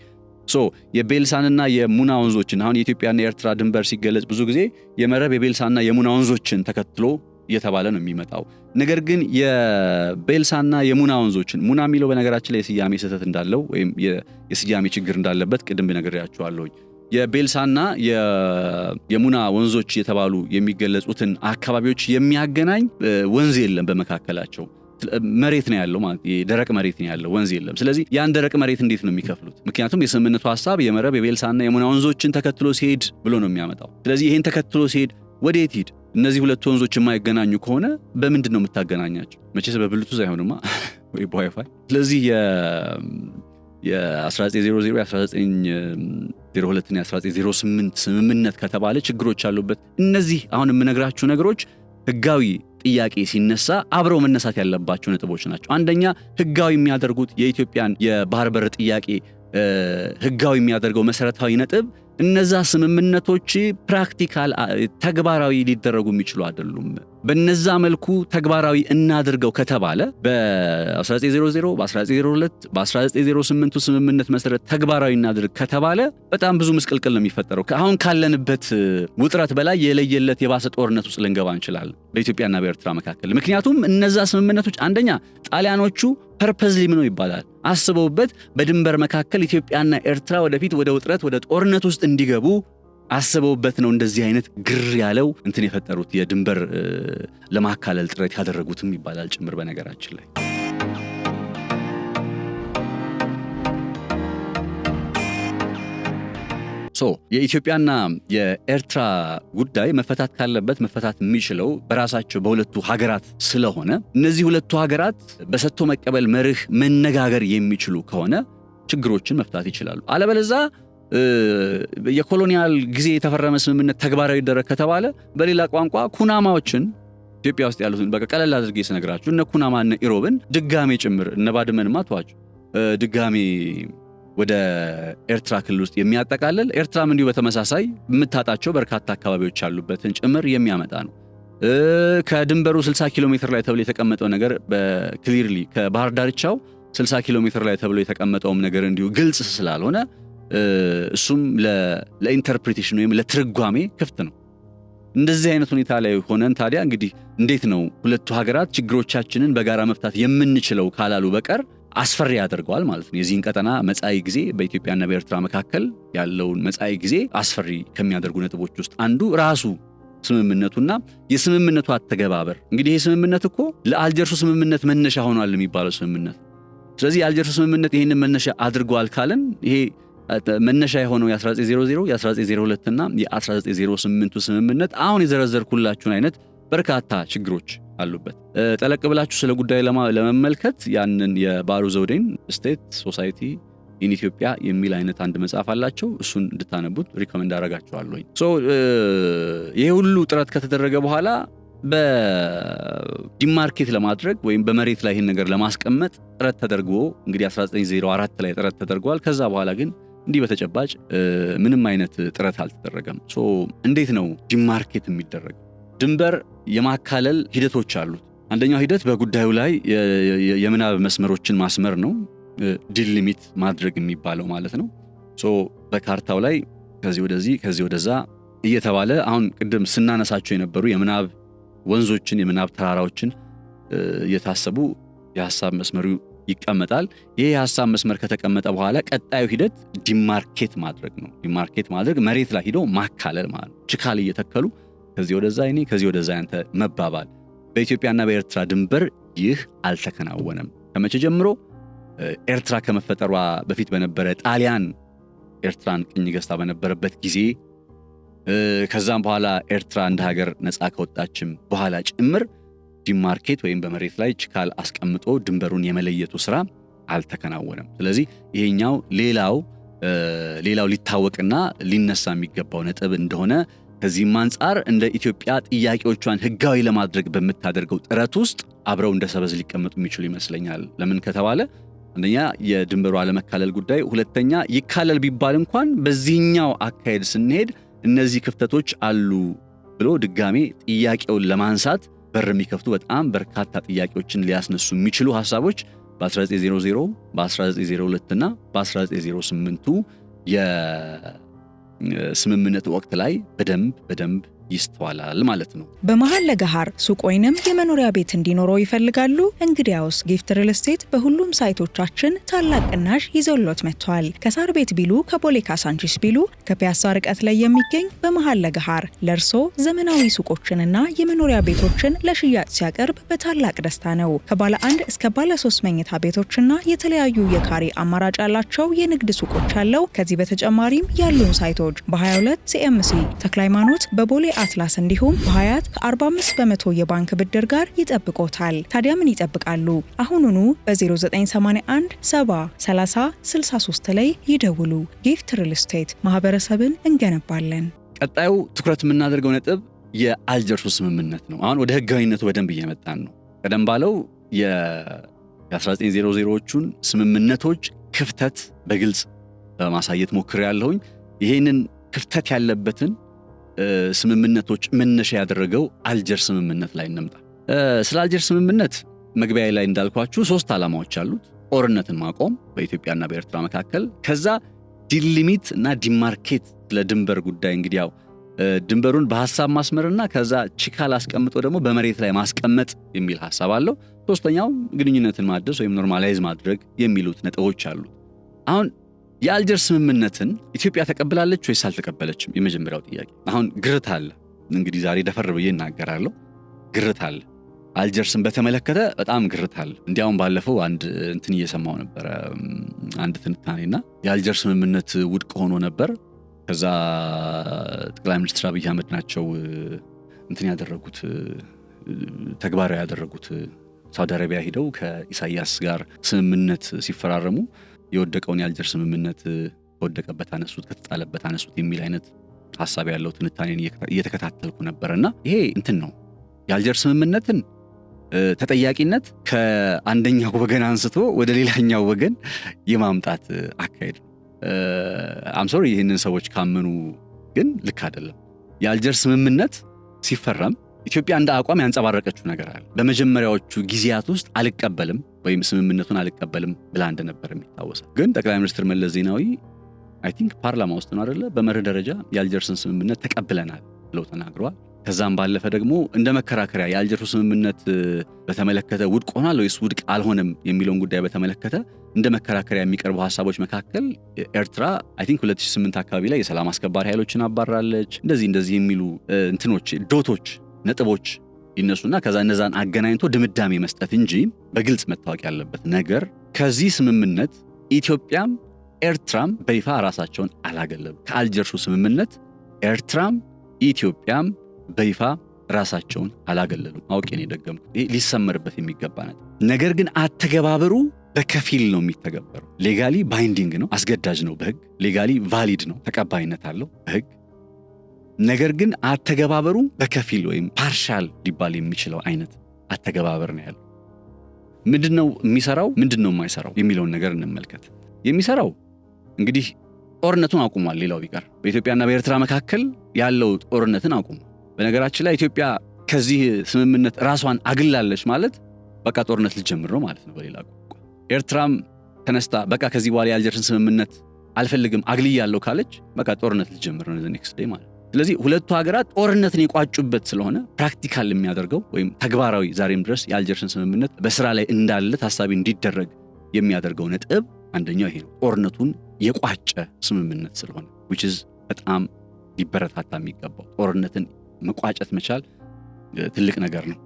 Speaker 1: የቤልሳንና የሙና ወንዞችን አሁን የኢትዮጵያና የኤርትራ ድንበር ሲገለጽ ብዙ ጊዜ የመረብ የቤልሳና የሙና ወንዞችን ተከትሎ እየተባለ ነው የሚመጣው። ነገር ግን የቤልሳና የሙና ወንዞችን ሙና የሚለው በነገራችን ላይ የስያሜ ስህተት እንዳለው ወይም የስያሜ ችግር እንዳለበት ቅድም ነግሬያችኋለሁኝ። የቤልሳና የሙና ወንዞች የተባሉ የሚገለጹትን አካባቢዎች የሚያገናኝ ወንዝ የለም በመካከላቸው። መሬት ነው ያለው ማለት ደረቅ መሬት ነው ያለው፣ ወንዝ የለም። ስለዚህ ያን ደረቅ መሬት እንዴት ነው የሚከፍሉት? ምክንያቱም የስምምነቱ ሐሳብ የመረብ የቤልሳና የሙና ወንዞችን ተከትሎ ሲሄድ ብሎ ነው የሚያመጣው። ስለዚህ ይሄን ተከትሎ ሲሄድ ወዴት ሂድ? እነዚህ ሁለት ወንዞች የማይገናኙ ከሆነ በምንድን ነው የምታገናኛቸው? መቼስ በብሉቱዝ አይሆንማ ወይ በዋይፋይ። ስለዚህ የ1900 የ1902 እና የ1908 ስምምነት ከተባለ ችግሮች አሉበት። እነዚህ አሁን የምነግራችሁ ነገሮች ህጋዊ ጥያቄ ሲነሳ አብረው መነሳት ያለባቸው ነጥቦች ናቸው። አንደኛ ህጋዊ የሚያደርጉት የኢትዮጵያን የባህር በር ጥያቄ ህጋዊ የሚያደርገው መሰረታዊ ነጥብ እነዛ ስምምነቶች ፕራክቲካል ተግባራዊ ሊደረጉ የሚችሉ አይደሉም። በነዛ መልኩ ተግባራዊ እናድርገው ከተባለ በ1900 በ1902 በ1908 ስምምነት መሰረት ተግባራዊ እናድርግ ከተባለ በጣም ብዙ ምስቅልቅል ነው የሚፈጠረው። አሁን ካለንበት ውጥረት በላይ የለየለት የባሰ ጦርነት ውስጥ ልንገባ እንችላለን በኢትዮጵያና በኤርትራ መካከል። ምክንያቱም እነዛ ስምምነቶች አንደኛ ጣሊያኖቹ ፐርፐዝሊ ምን ይባላል አስበውበት በድንበር መካከል ኢትዮጵያና ኤርትራ ወደፊት ወደ ውጥረት ወደ ጦርነት ውስጥ እንዲገቡ አስበውበት ነው እንደዚህ አይነት ግር ያለው እንትን የፈጠሩት የድንበር ለማካለል ጥረት ያደረጉትም ይባላል ጭምር በነገራችን ላይ። የኢትዮጵያና የኤርትራ ጉዳይ መፈታት ካለበት መፈታት የሚችለው በራሳቸው በሁለቱ ሀገራት ስለሆነ እነዚህ ሁለቱ ሀገራት በሰጥቶ መቀበል መርህ መነጋገር የሚችሉ ከሆነ ችግሮችን መፍታት ይችላሉ። አለበለዚያ የኮሎኒያል ጊዜ የተፈረመ ስምምነት ተግባራዊ ይደረግ ከተባለ በሌላ ቋንቋ ኩናማዎችን ኢትዮጵያ ውስጥ ያሉትን በቃ ቀለል አድርጌ ስነግራችሁ እነ ኩናማ እነ ኢሮብን ድጋሜ ጭምር እነ ባድመንማ ተዋቸው ድጋሜ ወደ ኤርትራ ክልል ውስጥ የሚያጠቃልል ኤርትራም እንዲሁ በተመሳሳይ የምታጣቸው በርካታ አካባቢዎች ያሉበትን ጭምር የሚያመጣ ነው። ከድንበሩ 60 ኪሎ ሜትር ላይ ተብሎ የተቀመጠው ነገር በክሊርሊ ከባህር ዳርቻው 60 ኪሎ ሜትር ላይ ተብሎ የተቀመጠውም ነገር እንዲሁ ግልጽ ስላልሆነ እሱም ለኢንተርፕሪቴሽን ወይም ለትርጓሜ ክፍት ነው። እንደዚህ አይነት ሁኔታ ላይ ሆነን ታዲያ እንግዲህ እንዴት ነው ሁለቱ ሀገራት ችግሮቻችንን በጋራ መፍታት የምንችለው ካላሉ በቀር አስፈሪ ያደርገዋል ማለት ነው። የዚህን ቀጠና መጻኢ ጊዜ በኢትዮጵያና በኤርትራ መካከል ያለውን መጻኢ ጊዜ አስፈሪ ከሚያደርጉ ነጥቦች ውስጥ አንዱ ራሱ ስምምነቱና የስምምነቱ አተገባበር። እንግዲህ ይህ ስምምነት እኮ ለአልጀርሱ ስምምነት መነሻ ሆኗል የሚባለው ስምምነት። ስለዚህ የአልጀርሱ ስምምነት ይህንን መነሻ አድርጓል ካለን ይሄ መነሻ የሆነው የ1900 የ1902 እና የ1908 ስምምነት አሁን የዘረዘርኩላችሁን አይነት በርካታ ችግሮች አሉበት። ጠለቅ ብላችሁ ስለ ጉዳይ ለመመልከት ያንን የባሩ ዘውዴን ስቴት ሶሳይቲ ኢን ኢትዮጵያ የሚል አይነት አንድ መጽሐፍ አላቸው። እሱን እንድታነቡት ሪኮመንድ አደርጋችኋለሁ። ይሄ ሁሉ ጥረት ከተደረገ በኋላ በዲማርኬት ለማድረግ ወይም በመሬት ላይ ይህን ነገር ለማስቀመጥ ጥረት ተደርጎ እንግዲህ 1904 ላይ ጥረት ተደርጓል። ከዛ በኋላ ግን እንዲህ በተጨባጭ ምንም አይነት ጥረት አልተደረገም። እንዴት ነው ዲማርኬት የሚደረግ? ድንበር የማካለል ሂደቶች አሉት። አንደኛው ሂደት በጉዳዩ ላይ የምናብ መስመሮችን ማስመር ነው፣ ዲሊሚት ማድረግ የሚባለው ማለት ነው። በካርታው ላይ ከዚህ ወደዚህ ከዚህ ወደዛ እየተባለ አሁን ቅድም ስናነሳቸው የነበሩ የምናብ ወንዞችን የምናብ ተራራዎችን እየታሰቡ የሐሳብ መስመሩ ይቀመጣል። ይሄ የሐሳብ መስመር ከተቀመጠ በኋላ ቀጣዩ ሂደት ዲማርኬት ማድረግ ነው። ዲማርኬት ማድረግ መሬት ላይ ሄዶ ማካለል ማለት ነው። ችካል እየተከሉ ከዚህ ወደዛ እኔ ከዚህ ወደዛ አንተ መባባል። በኢትዮጵያና በኤርትራ ድንበር ይህ አልተከናወነም። ከመቼ ጀምሮ? ኤርትራ ከመፈጠሯ በፊት በነበረ ጣሊያን ኤርትራን ቅኝ ገዝታ በነበረበት ጊዜ ከዛም በኋላ ኤርትራ እንደ ሀገር ነፃ ከወጣችም በኋላ ጭምር ዲማርኬት ወይም በመሬት ላይ ችካል አስቀምጦ ድንበሩን የመለየቱ ስራ አልተከናወነም። ስለዚህ ይሄኛው ሌላው ሊታወቅና ሊነሳ የሚገባው ነጥብ እንደሆነ ከዚህም አንጻር እንደ ኢትዮጵያ ጥያቄዎቿን ህጋዊ ለማድረግ በምታደርገው ጥረት ውስጥ አብረው እንደ ሰበዝ ሊቀመጡ የሚችሉ ይመስለኛል። ለምን ከተባለ አንደኛ የድንበሩ አለመካለል ጉዳይ፣ ሁለተኛ ይካለል ቢባል እንኳን በዚህኛው አካሄድ ስንሄድ እነዚህ ክፍተቶች አሉ ብሎ ድጋሜ ጥያቄውን ለማንሳት በር የሚከፍቱ በጣም በርካታ ጥያቄዎችን ሊያስነሱ የሚችሉ ሐሳቦች በ1900 በ1902 እና በ1908 የስምምነት ወቅት ላይ በደንብ ይስተዋላል ማለት ነው።
Speaker 2: በመሃል ለገሃር ሱቅ ወይንም የመኖሪያ ቤት እንዲኖረው ይፈልጋሉ? እንግዲያውስ ጊፍት ሪል ስቴት በሁሉም ሳይቶቻችን ታላቅ ቅናሽ ይዘውሎት መጥቷል። ከሳር ቤት ቢሉ፣ ከቦሌ ካሳንቺስ ቢሉ፣ ከፒያሳ ርቀት ላይ የሚገኝ በመሃል ለገሃር ለርሶ ዘመናዊ ሱቆችንና የመኖሪያ ቤቶችን ለሽያጭ ሲያቀርብ በታላቅ ደስታ ነው። ከባለ 1 እስከ ባለ 3 መኝታ ቤቶችና የተለያዩ የካሬ አማራጭ ያላቸው የንግድ ሱቆች ያለው። ከዚህ በተጨማሪም ያሉን ሳይቶች በ22 ሲኤምሲ ተክለ ሃይማኖት፣ በቦሌ አትላስ እንዲሁም በሀያት ከ45 በመቶ የባንክ ብድር ጋር ይጠብቆታል። ታዲያ ምን ይጠብቃሉ? አሁኑኑ በ0981 70 30 63 ላይ ይደውሉ። ጊፍት ሪል ስቴት ማህበረሰብን እንገነባለን።
Speaker 1: ቀጣዩ ትኩረት የምናደርገው ነጥብ የአልጀርሱ ስምምነት ነው። አሁን ወደ ህጋዊነቱ በደንብ እየመጣን ነው። ቀደም ባለው የ1900ዎቹን ስምምነቶች ክፍተት በግልጽ በማሳየት ሞክሬያለሁኝ። ይሄንን ክፍተት ያለበትን ስምምነቶች መነሻ ያደረገው አልጀር ስምምነት ላይ እንምጣ። ስለ አልጀር ስምምነት መግቢያ ላይ እንዳልኳችሁ 3 ዓላማዎች አሉት። ጦርነትን ማቆም በኢትዮጵያና በኤርትራ መካከል፣ ከዛ ዲሊሚት እና ዲማርኬት ለድንበር ጉዳይ እንግዲህ ያው ድንበሩን በሐሳብ ማስመርና ከዛ ችካል አስቀምጦ ደግሞ በመሬት ላይ ማስቀመጥ የሚል ሐሳብ አለው። ሶስተኛው ግንኙነትን ማደስ ወይም ኖርማላይዝ ማድረግ የሚሉት ነጥቦች አሉ። አሁን የአልጀር ስምምነትን ኢትዮጵያ ተቀብላለች ወይስ አልተቀበለችም? የመጀመሪያው ጥያቄ። አሁን ግርት አለ። እንግዲህ ዛሬ ደፈር ብዬ እናገራለሁ። ግርት አለ። አልጀርስን በተመለከተ በጣም ግርት አለ። እንዲያውም ባለፈው አንድ እንትን እየሰማው ነበር፣ አንድ ትንታኔና የአልጀር ስምምነት ውድቅ ሆኖ ነበር። ከዛ ጠቅላይ ሚኒስትር አብይ አህመድ ናቸው እንትን ያደረጉት ተግባራዊ ያደረጉት ሳውዲ አረቢያ ሄደው ከኢሳያስ ጋር ስምምነት ሲፈራረሙ የወደቀውን የአልጀርስ ስምምነት ወደቀበት አነሱት ከተጣለበት አነሱት የሚል አይነት ሐሳብ ያለው ትንታኔን እየተከታተልኩ ነበርና ይሄ እንትን ነው የአልጀርስ ስምምነትን ተጠያቂነት ከአንደኛው ወገን አንስቶ ወደ ሌላኛው ወገን የማምጣት አካሄድ አም ሶሪ ይሄንን ሰዎች ካመኑ ግን ልክ አይደለም። የአልጀርስ ስምምነት ሲፈረም ኢትዮጵያ እንደ አቋም ያንጸባረቀችው ነገር አለ። በመጀመሪያዎቹ ጊዜያት ውስጥ አልቀበልም ወይም ስምምነቱን አልቀበልም ብላ እንደነበር የሚታወሳል። ግን ጠቅላይ ሚኒስትር መለስ ዜናዊ አይ ቲንክ ፓርላማ ውስጥ ነው አይደለ በመርህ ደረጃ የአልጀርስን ስምምነት ተቀብለናል ብለው ተናግረዋል። ከዛም ባለፈ ደግሞ እንደ መከራከሪያ የአልጀርሱ ስምምነት በተመለከተ ውድቅ ሆኗል ወይስ ውድቅ አልሆነም የሚለውን ጉዳይ በተመለከተ እንደ መከራከሪያ የሚቀርቡ ሐሳቦች መካከል ኤርትራ አይ ቲንክ 2008 አካባቢ ላይ የሰላም አስከባሪ ኃይሎችን አባራለች እንደዚህ የሚሉ እንትኖች ዶቶች ነጥቦች ይነሱና ከዛ እነዛን አገናኝቶ ድምዳሜ መስጠት እንጂ በግልጽ መታወቅ ያለበት ነገር ከዚህ ስምምነት ኢትዮጵያም ኤርትራም በይፋ ራሳቸውን አላገለሉ። ከአልጀርሱ ስምምነት ኤርትራም ኢትዮጵያም በይፋ ራሳቸውን አላገለሉ። አውቄን የደገምኩት ይሄ ሊሰመርበት የሚገባ ነገር ግን አተገባበሩ በከፊል ነው የሚተገበረው። ሌጋሊ ባይንዲንግ ነው፣ አስገዳጅ ነው በህግ ሌጋሊ ቫሊድ ነው፣ ተቀባይነት አለው በህግ ነገር ግን አተገባበሩ በከፊል ወይም ፓርሻል ሊባል የሚችለው አይነት አተገባበር ነው ያለው። ምንድነው የሚሰራው ምንድነው የማይሰራው የሚለውን ነገር እንመልከት። የሚሰራው እንግዲህ ጦርነቱን አቁሟል። ሌላው ቢቀር በኢትዮጵያና በኤርትራ መካከል ያለው ጦርነትን አቁሟል። በነገራችን ላይ ኢትዮጵያ ከዚህ ስምምነት ራሷን አግላለች ማለት በቃ ጦርነት ልትጀምር ነው ማለት ነው በሌላ ቋንቋ። ኤርትራም ተነስታ በቃ ከዚህ በኋላ የአልጀርስን ስምምነት አልፈልግም አግልያለሁ ካለች በቃ ጦርነት ልትጀምር ነው the next day ማለት። ስለዚህ ሁለቱ ሀገራት ጦርነትን የቋጩበት ስለሆነ ፕራክቲካል የሚያደርገው ወይም ተግባራዊ ዛሬም ድረስ የአልጀርስን ስምምነት በስራ ላይ እንዳለ ታሳቢ እንዲደረግ የሚያደርገው ነጥብ አንደኛው ይሄ ነው። ጦርነቱን የቋጨ ስምምነት ስለሆነ which is በጣም ሊበረታታ የሚገባው ጦርነትን መቋጨት መቻል ትልቅ ነገር ነው።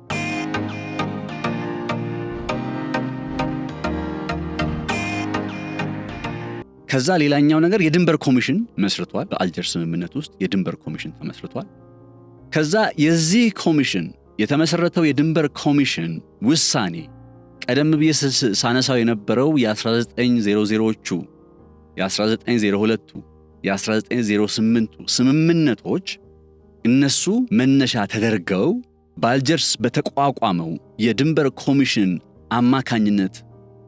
Speaker 1: ከዛ ሌላኛው ነገር የድንበር ኮሚሽን መስርቷል። በአልጀርስ ስምምነት ውስጥ የድንበር ኮሚሽን ተመስርቷል። ከዛ የዚህ ኮሚሽን የተመሰረተው የድንበር ኮሚሽን ውሳኔ ቀደም ብዬ ሳነሳው የነበረው የ1900ዎቹ የ1902ቱ የ1908ቱ ስምምነቶች እነሱ መነሻ ተደርገው በአልጀርስ በተቋቋመው የድንበር ኮሚሽን አማካኝነት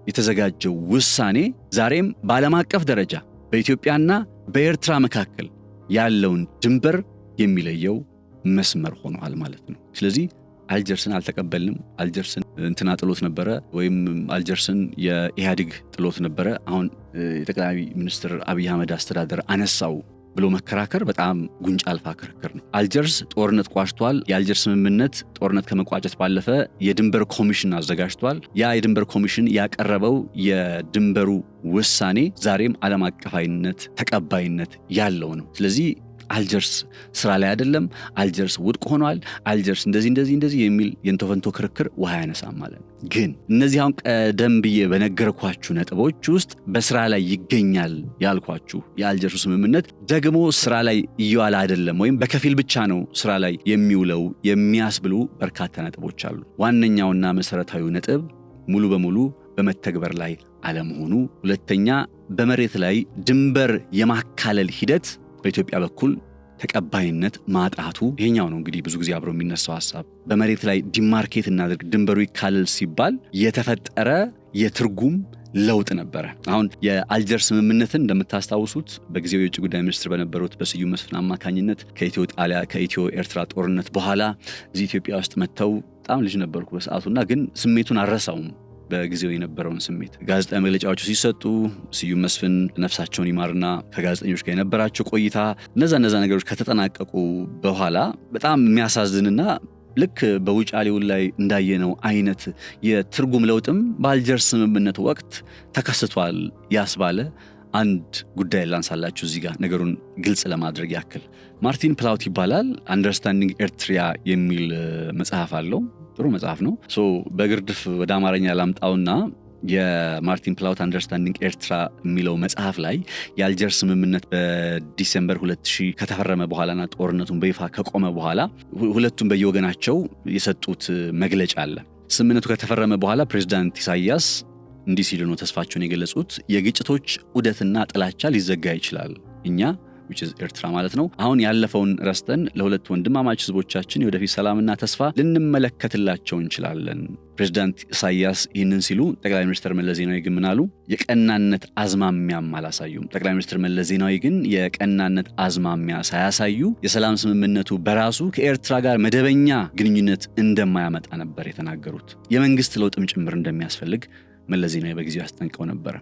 Speaker 1: የተዘጋጀው ውሳኔ ዛሬም በዓለም አቀፍ ደረጃ በኢትዮጵያና በኤርትራ መካከል ያለውን ድንበር የሚለየው መስመር ሆኗል ማለት ነው። ስለዚህ አልጀርስን አልተቀበልንም፣ አልጀርስን እንትና ጥሎት ነበረ ወይም አልጀርስን የኢህአዴግ ጥሎት ነበረ፣ አሁን የጠቅላይ ሚኒስትር አብይ አህመድ አስተዳደር አነሳው ብሎ መከራከር በጣም ጉንጭ አልፋ ክርክር ነው። አልጀርስ ጦርነት ቋጭቷል። የአልጀርስ ስምምነት ጦርነት ከመቋጨት ባለፈ የድንበር ኮሚሽን አዘጋጅቷል። ያ የድንበር ኮሚሽን ያቀረበው የድንበሩ ውሳኔ ዛሬም ዓለም አቀፋዊነት ተቀባይነት ያለው ነው። ስለዚህ አልጀርስ ስራ ላይ አይደለም፣ አልጀርስ ውድቅ ሆኗል፣ አልጀርስ እንደዚህ የሚል የንቶፈንቶ ክርክር ውሃ ያነሳም ማለት ነው። ግን እነዚህ አሁን ቀደም ብዬ በነገርኳችሁ ነጥቦች ውስጥ በስራ ላይ ይገኛል ያልኳችሁ የአልጀርሱ ስምምነት ደግሞ ስራ ላይ እየዋለ አይደለም ወይም በከፊል ብቻ ነው ስራ ላይ የሚውለው የሚያስብሉ በርካታ ነጥቦች አሉ። ዋነኛውና መሰረታዊው ነጥብ ሙሉ በሙሉ በመተግበር ላይ አለመሆኑ፣ ሁለተኛ በመሬት ላይ ድንበር የማካለል ሂደት በኢትዮጵያ በኩል ተቀባይነት ማጣቱ። ይሄኛው ነው እንግዲህ ብዙ ጊዜ አብሮ የሚነሳው ሐሳብ። በመሬት ላይ ዲማርኬት እናድርግ ድንበሩ ይካለል ሲባል የተፈጠረ የትርጉም ለውጥ ነበረ። አሁን የአልጀርስ ስምምነትን እንደምታስታውሱት በጊዜው የውጭ ጉዳይ ሚኒስትር በነበሩት በስዩም መስፍን አማካኝነት ከኢትዮ ኤርትራ ጦርነት በኋላ እዚህ ኢትዮጵያ ውስጥ መጥተው በጣም ልጅ ነበርኩ በሰዓቱና ግን ስሜቱን አልረሳውም። በጊዜው የነበረውን ስሜት ጋዜጣዊ መግለጫዎቹ ሲሰጡ ስዩም መስፍን ነፍሳቸውን ይማርና ከጋዜጠኞች ጋር የነበራቸው ቆይታ እነዛ ነገሮች ከተጠናቀቁ በኋላ በጣም የሚያሳዝንና ልክ በውጫሌ ውል ላይ እንዳየነው አይነት የትርጉም ለውጥም በአልጀርስ ስምምነት ወቅት ተከስቷል ያስባለ አንድ ጉዳይ ላንሳላችሁ እዚህ ጋር ነገሩን ግልጽ ለማድረግ ያክል። ማርቲን ፕላውት ይባላል። አንደርስታንዲንግ ኤርትራ የሚል መጽሐፍ አለው። ጥሩ መጽሐፍ ነው። በግርድፍ ወደ አማርኛ ላምጣውና የማርቲን ፕላውት አንደርስታንዲንግ ኤርትራ የሚለው መጽሐፍ ላይ የአልጀርስ ስምምነት በዲሴምበር 2000 ከተፈረመ በኋላና ጦርነቱን በይፋ ከቆመ በኋላ ሁለቱም በየወገናቸው የሰጡት መግለጫ አለ። ስምምነቱ ከተፈረመ በኋላ ፕሬዝዳንት ኢሳያስ እንዲህ ሲሉ ነው ተስፋቸውን የገለጹት። የግጭቶች ዑደትና ጥላቻ ሊዘጋ ይችላል። እኛ which is ኤርትራ ማለት ነው አሁን ያለፈውን ረስተን ለሁለት ወንድማማች ህዝቦቻችን የወደፊት ሰላምና ተስፋ ልንመለከትላቸው እንችላለን። ፕሬዝዳንት ኢሳያስ ይህንን ሲሉ ጠቅላይ ሚኒስትር መለስ ዜናዊ ግን ምን አሉ? የቀናነት አዝማሚያም አላሳዩም። ጠቅላይ ሚኒስትር መለስ ዜናዊ ግን የቀናነት አዝማሚያ ሳያሳዩ የሰላም ስምምነቱ በራሱ ከኤርትራ ጋር መደበኛ ግንኙነት እንደማያመጣ ነበር የተናገሩት። የመንግስት ለውጥም ጭምር እንደሚያስፈልግ መለስ ዜናዊ በጊዜው ያስጠንቀው ነበር።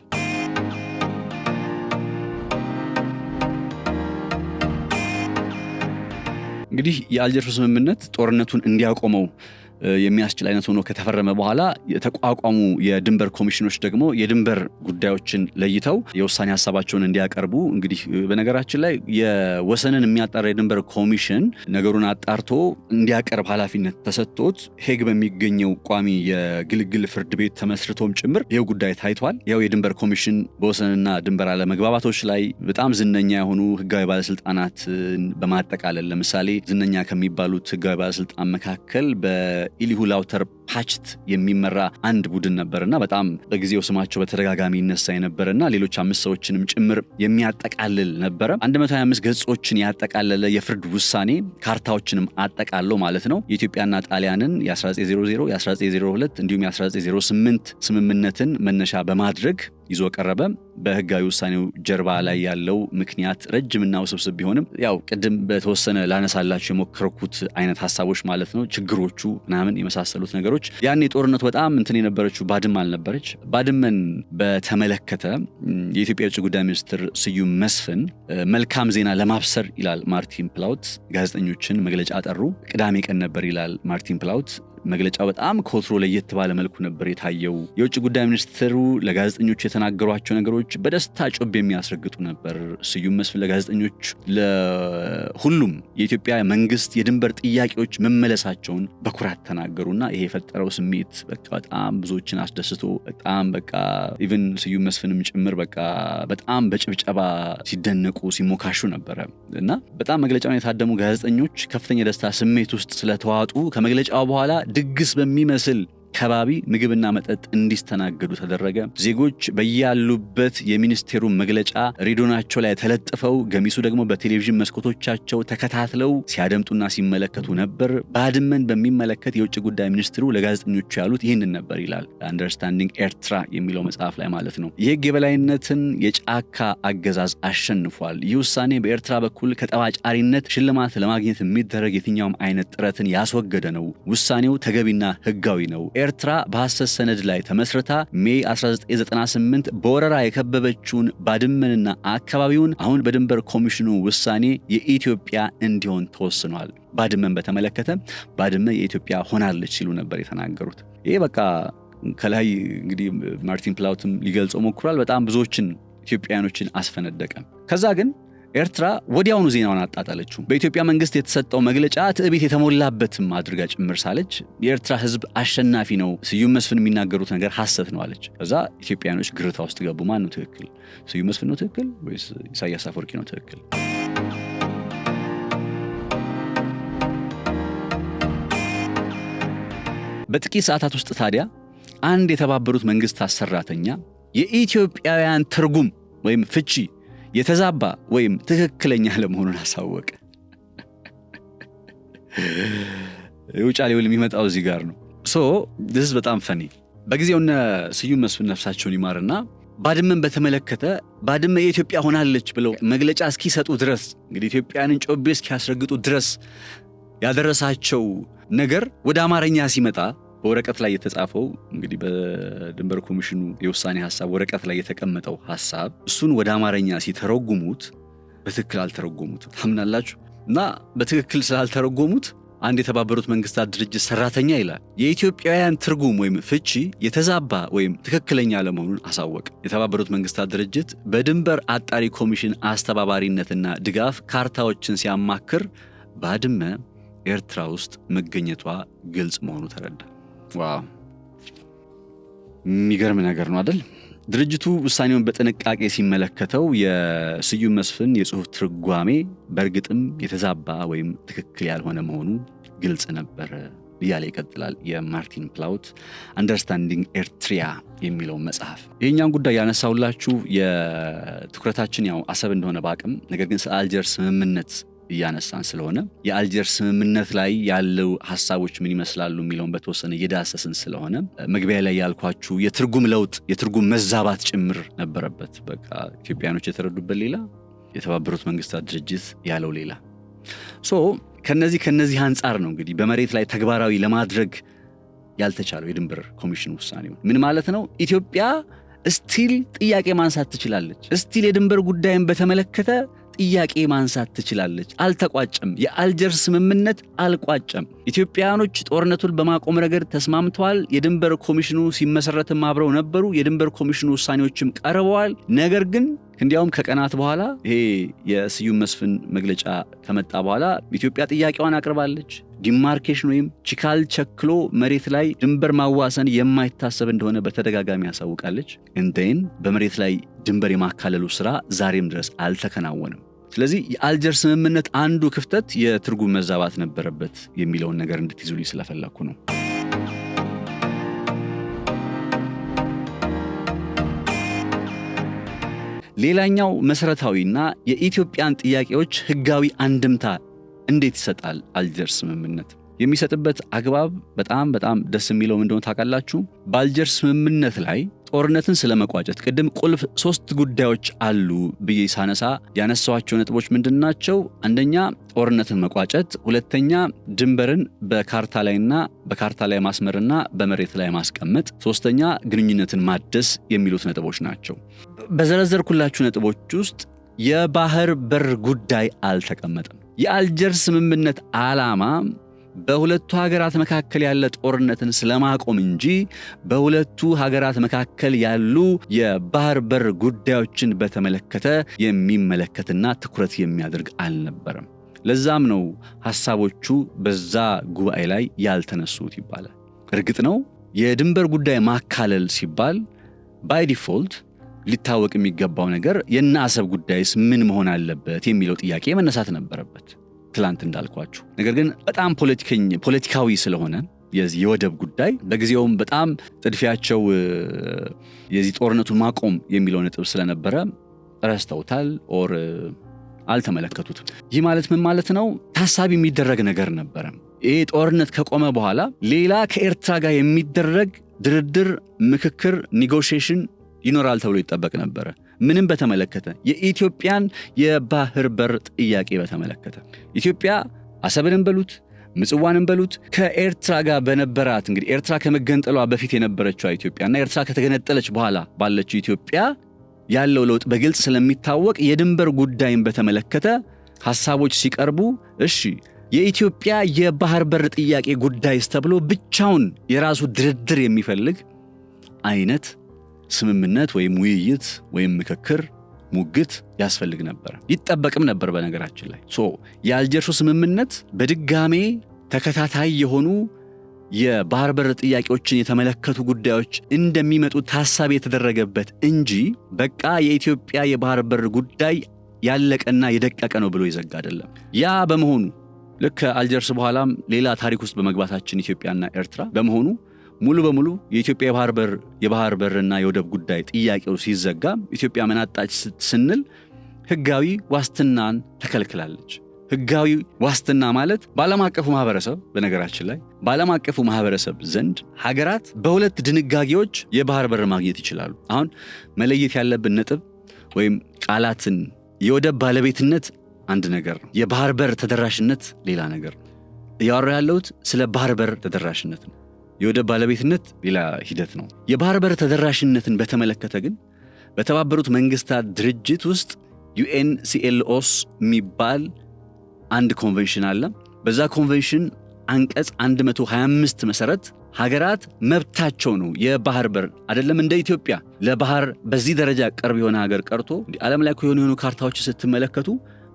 Speaker 1: እንግዲህ የአልጀርሱ ስምምነት ጦርነቱን እንዲያቆመው የሚያስችል አይነት ሆኖ ከተፈረመ በኋላ የተቋቋሙ የድንበር ኮሚሽኖች ደግሞ የድንበር ጉዳዮችን ለይተው የውሳኔ ሐሳባቸውን እንዲያቀርቡ እንግዲህ በነገራችን ላይ የወሰንን የሚያጣራ የድንበር ኮሚሽን ነገሩን አጣርቶ እንዲያቀርብ ኃላፊነት ተሰጥቶት ሄግ በሚገኘው ቋሚ የግልግል ፍርድ ቤት ተመስርቶም ጭምር ይሄው ጉዳይ ታይቷል። ያው የድንበር ኮሚሽን በወሰንና ድንበር አለመግባባቶች ላይ በጣም ዝነኛ የሆኑ ህጋዊ ባለስልጣናት በማጠቃለል ለምሳሌ ዝነኛ ከሚባሉት ህጋዊ ባለስልጣን መካከል ኢሊሁ ላውተር ፓችት የሚመራ አንድ ቡድን ነበርና በጣም በጊዜው ስማቸው በተደጋጋሚ ይነሳ የነበረና ሌሎች 5 ሰዎችንም ጭምር የሚያጠቃልል ነበር። 125 ገጾችን ያጠቃለለ የፍርድ ውሳኔ ካርታዎችንም አጠቃሎ ማለት ነው የኢትዮጵያና ጣሊያንን የ1900 የ1902 እንዲሁም የ1908 ስምምነትን መነሻ በማድረግ ይዞ ቀረበ። በህጋዊ ውሳኔው ጀርባ ላይ ያለው ምክንያት ረጅምና ውስብስብ ቢሆንም ያው ቅድም በተወሰነ ላነሳላችሁ የሞከርኩት አይነት ሐሳቦች ማለት ነው ችግሮቹ ምናምን የመሳሰሉት ነገሮች ያኔ ጦርነቱ በጣም እንትን የነበረችው ባድመ አልነበረች። ባድመን በተመለከተ የኢትዮጵያ የውጭ ጉዳይ ሚኒስትር ስዩም መስፍን መልካም ዜና ለማብሰር ይላል ማርቲን ፕላውት ጋዜጠኞችን መግለጫ አጠሩ። ቅዳሜ ቀን ነበር ይላል ማርቲን ፕላውት። መግለጫው በጣም ከወትሮ ለየት ባለ መልኩ ነበር የታየው። የውጭ ጉዳይ ሚኒስትሩ ለጋዜጠኞች የተናገሯቸው ነገሮች በደስታ ጮብ የሚያስረግጡ ነበር። ስዩም መስፍን ለጋዜጠኞች ለሁሉም የኢትዮጵያ መንግስት የድንበር ጥያቄዎች መመለሳቸውን በኩራት ተናገሩና ይሄ የፈጠረው ስሜት በቃ በጣም ብዙዎችን አስደስቶ በጣም በቃ ኢቭን ስዩም መስፍንም ጭምር በቃ በጣም በጭብጨባ ሲደነቁ ሲሞካሹ ነበረ እና በጣም መግለጫውን የታደሙ ጋዜጠኞች ከፍተኛ ደስታ ስሜት ውስጥ ስለተዋጡ ከመግለጫው በኋላ ድግስ በሚመስል ከባቢ ምግብና መጠጥ እንዲስተናገዱ ተደረገ። ዜጎች በያሉበት የሚኒስቴሩ መግለጫ ሬዲዮናቸው ላይ ተለጥፈው ገሚሱ ደግሞ በቴሌቪዥን መስኮቶቻቸው ተከታትለው ሲያደምጡና ሲመለከቱ ነበር። ባድመን በሚመለከት የውጭ ጉዳይ ሚኒስትሩ ለጋዜጠኞቹ ያሉት ይህንን ነበር ይላል አንደርስታንዲንግ ኤርትራ የሚለው መጽሐፍ ላይ ማለት ነው። የህግ የበላይነትን የጫካ አገዛዝ አሸንፏል። ይህ ውሳኔ በኤርትራ በኩል ከጠባጫሪነት ሽልማት ለማግኘት የሚደረግ የትኛውም አይነት ጥረትን ያስወገደ ነው። ውሳኔው ተገቢና ህጋዊ ነው። ኤርትራ በሐሰት ሰነድ ላይ ተመስርታ ሜይ 1998 በወረራ የከበበችውን ባድመንና አካባቢውን አሁን በድንበር ኮሚሽኑ ውሳኔ የኢትዮጵያ እንዲሆን ተወስኗል። ባድመን በተመለከተ ባድመ የኢትዮጵያ ሆናለች ሲሉ ነበር የተናገሩት። ይሄ በቃ ከላይ እንግዲህ ማርቲን ፕላውትም ሊገልጸው ሞክሯል። በጣም ብዙዎችን ኢትዮጵያውያኖችን አስፈነደቀ። ከዛ ግን ኤርትራ ወዲያውኑ ዜናውን አጣጣለችው። በኢትዮጵያ መንግስት የተሰጠው መግለጫ ትዕቢት የተሞላበትም አድርጋ ጭምር ሳለች የኤርትራ ህዝብ አሸናፊ ነው፣ ስዩም መስፍን የሚናገሩት ነገር ሐሰት ነው አለች። ከዛ ኢትዮጵያኖች ግርታ ውስጥ ገቡ። ማን ነው ትክክል? ስዩም መስፍን ነው ትክክል ወይስ ኢሳያስ አፈወርቂ ነው ትክክል? በጥቂት ሰዓታት ውስጥ ታዲያ አንድ የተባበሩት መንግስታት ሰራተኛ የኢትዮጵያውያን ትርጉም ወይም ፍቺ የተዛባ ወይም ትክክለኛ ለመሆኑን አሳወቀ። የውጫሌ ውል የሚመጣው እዚህ ጋር ነው። this is በጣም ፈኒ። በጊዜውና ስዩም መስፍን ነፍሳቸውን ይማርና ባድመን በተመለከተ ባድመ የኢትዮጵያ ሆናለች ብለው መግለጫ እስኪሰጡ ድረስ እንግዲህ ኢትዮጵያንን ጮቤ እስኪያስረግጡ ድረስ ያደረሳቸው ነገር ወደ አማርኛ ሲመጣ በወረቀት ላይ የተጻፈው እንግዲህ በድንበር ኮሚሽኑ የውሳኔ ሐሳብ ወረቀት ላይ የተቀመጠው ሐሳብ እሱን ወደ አማርኛ ሲተረጉሙት በትክክል አልተረጎሙት። ታምናላችሁ? እና በትክክል ስላልተረጎሙት አንድ የተባበሩት መንግስታት ድርጅት ሰራተኛ ይላል የኢትዮጵያውያን ትርጉም ወይም ፍቺ የተዛባ ወይም ትክክለኛ ለመሆኑን አሳወቀ። የተባበሩት መንግስታት ድርጅት በድንበር አጣሪ ኮሚሽን አስተባባሪነትና ድጋፍ ካርታዎችን ሲያማክር ባድመ ኤርትራ ውስጥ መገኘቷ ግልጽ መሆኑ ተረዳ። ዋው! የሚገርም ነገር ነው አይደል? ድርጅቱ ውሳኔውን በጥንቃቄ ሲመለከተው የስዩም መስፍን የጽሑፍ ትርጓሜ በእርግጥም የተዛባ ወይም ትክክል ያልሆነ መሆኑ ግልጽ ነበር እያለ ይቀጥላል የማርቲን ፕላውት አንደርስታንዲንግ ኤርትሪያ የሚለው መጽሐፍ። ይህኛውን ጉዳይ ያነሳውላችሁ የትኩረታችን ያው አሰብ እንደሆነ ባቅም፣ ነገር ግን ስለ አልጀርስ ስምምነት እያነሳን ስለሆነ የአልጀርስ ስምምነት ላይ ያለው ሐሳቦች ምን ይመስላሉ የሚለውን በተወሰነ እየዳሰስን ስለሆነ መግቢያ ላይ ያልኳችሁ የትርጉም ለውጥ የትርጉም መዛባት ጭምር ነበረበት። በቃ ኢትዮጵያኖች የተረዱበት ሌላ፣ የተባበሩት መንግስታት ድርጅት ያለው ሌላ። ከነዚህ አንጻር ነው እንግዲህ በመሬት ላይ ተግባራዊ ለማድረግ ያልተቻለው የድንበር ኮሚሽን ውሳኔው። ምን ማለት ነው? ኢትዮጵያ እስቲል ጥያቄ ማንሳት ትችላለች። እስቲል የድንበር ጉዳይን በተመለከተ ጥያቄ ማንሳት ትችላለች። አልተቋጨም። የአልጀርስ ስምምነት አልቋጨም። ኢትዮጵያኖች ጦርነቱን በማቆም ረገድ ተስማምተዋል። የድንበር ኮሚሽኑ ሲመሰረትም አብረው ነበሩ። የድንበር ኮሚሽኑ ውሳኔዎችም ቀርበዋል። ነገር ግን እንዲያውም ከቀናት በኋላ ይሄ የስዩም መስፍን መግለጫ ከመጣ በኋላ ኢትዮጵያ ጥያቄዋን አቅርባለች። ዲማርኬሽን ወይም ችካል ቸክሎ መሬት ላይ ድንበር ማዋሰን የማይታሰብ እንደሆነ በተደጋጋሚ ያሳውቃለች። እንዴን በመሬት ላይ ድንበር የማካለሉ ስራ ዛሬም ድረስ አልተከናወነም። ስለዚህ የአልጀርስ ስምምነት አንዱ ክፍተት የትርጉም መዛባት ነበረበት የሚለውን ነገር እንድትይዙልኝ ስለፈለኩ ነው። ሌላኛው መሰረታዊና የኢትዮጵያን ጥያቄዎች ህጋዊ አንድምታ እንዴት ይሰጣል አልጀርስ ስምምነት? የሚሰጥበት አግባብ በጣም ደስ የሚለው እንደሆነ ታውቃላችሁ። በአልጀርስ ስምምነት ላይ ጦርነትን ስለመቋጨት ቅድም ቁልፍ 3 ጉዳዮች አሉ ብዬ ሳነሳ ያነሳዋቸው ነጥቦች ምንድናቸው? አንደኛ ጦርነትን መቋጨት፣ ሁለተኛ ድንበርን በካርታ ላይ ማስመርና በመሬት ላይ ማስቀመጥ፣ ሶስተኛ ግንኙነትን ማደስ የሚሉት ነጥቦች ናቸው። በዘረዘርኩላችሁ ነጥቦች ውስጥ የባህር በር ጉዳይ አልተቀመጠም። የአልጀርስ ስምምነት ዓላማ በሁለቱ ሀገራት መካከል ያለ ጦርነትን ስለማቆም እንጂ በሁለቱ ሀገራት መካከል ያሉ የባህር በር ጉዳዮችን በተመለከተ የሚመለከትና ትኩረት የሚያደርግ አልነበረም። ለዛም ነው ሐሳቦቹ በዛ ጉባኤ ላይ ያልተነሱት ይባላል። እርግጥ ነው የድንበር ጉዳይ ማካለል ሲባል ባይ ዲፎልት ሊታወቅ የሚገባው ነገር የአሰብ ጉዳይስ ምን መሆን አለበት የሚለው ጥያቄ መነሳት ነበረበት ትላንት እንዳልኳችሁ። ነገር ግን በጣም ፖለቲካዊ ስለሆነ የወደብ ጉዳይ በጊዜውም በጣም ጥድፊያቸው የዚህ ጦርነቱን ማቆም የሚለው ነጥብ ስለነበረ ረስተውታል ኦር አልተመለከቱትም። ይህ ማለት ምን ማለት ነው? ታሳቢ የሚደረግ ነገር ነበረ። ይሄ ጦርነት ከቆመ በኋላ ሌላ ከኤርትራ ጋር የሚደረግ ድርድር፣ ምክክር፣ ኔጎሺዬሽን ይኖራል ተብሎ ይጠበቅ ነበረ። ምንም በተመለከተ የኢትዮጵያን የባህር በር ጥያቄ በተመለከተ ኢትዮጵያ አሰብንም በሉት ምጽዋንም በሉት ከኤርትራ ጋር በነበራት እንግዲህ ኤርትራ ከመገንጠሏ በፊት የነበረችው ኢትዮጵያና ኤርትራ ከተገነጠለች በኋላ ባለችው ኢትዮጵያ ያለው ለውጥ በግልጽ ስለሚታወቅ የድንበር ጉዳይን በተመለከተ ሐሳቦች ሲቀርቡ እሺ የኢትዮጵያ የባህር በር ጥያቄ ጉዳይስ ተብሎ ብቻውን የራሱ ድርድር የሚፈልግ አይነት ስምምነት ወይም ውይይት ወይም ምክክር ሙግት ያስፈልግ ነበር፣ ይጠበቅም ነበር። በነገራችን ላይ የአልጀርሱ ስምምነት በድጋሜ ተከታታይ የሆኑ የባህር በር ጥያቄዎችን የተመለከቱ ጉዳዮች እንደሚመጡ ታሳቢ የተደረገበት እንጂ በቃ የኢትዮጵያ የባህር በር ጉዳይ ያለቀና የደቀቀ ነው ብሎ ይዘጋ አይደለም። ያ በመሆኑ ልክ አልጀርስ በኋላም ሌላ ታሪክ ውስጥ በመግባታችን ኢትዮጵያና ኤርትራ በመሆኑ ሙሉ በሙሉ የኢትዮጵያ የባህር በርና የወደብ ጉዳይ ጥያቄው ሲዘጋ ኢትዮጵያ መናጣች ስንል ህጋዊ ዋስትናን ተከልክላለች። ህጋዊ ዋስትና ማለት በዓለም አቀፉ ማህበረሰብ በነገራችን ላይ በዓለም አቀፉ ማህበረሰብ ዘንድ ሀገራት በሁለት ድንጋጌዎች የባህር በር ማግኘት ይችላሉ። አሁን መለየት ያለብን ነጥብ ወይም ቃላትን የወደብ ባለቤትነት አንድ ነገር ነው፣ የባህር በር ተደራሽነት ሌላ ነገር ነው። ያወራው ያለሁት ስለ ባህር በር ተደራሽነት ነው። የወደብ ባለቤትነት ሌላ ሂደት ነው። የባህር በር ተደራሽነትን በተመለከተ ግን በተባበሩት መንግስታት ድርጅት ውስጥ UNCLOS የሚባል አንድ ኮንቬንሽን አለ። በዛ ኮንቬንሽን አንቀጽ 125 መሰረት ሀገራት መብታቸው ነው የባህር በር አይደለም እንደ ኢትዮጵያ ለባህር በዚህ ደረጃ ቅርብ የሆነ ሀገር ቀርቶ ዓለም ላይ የሆኑ ካርታዎች ስትመለከቱ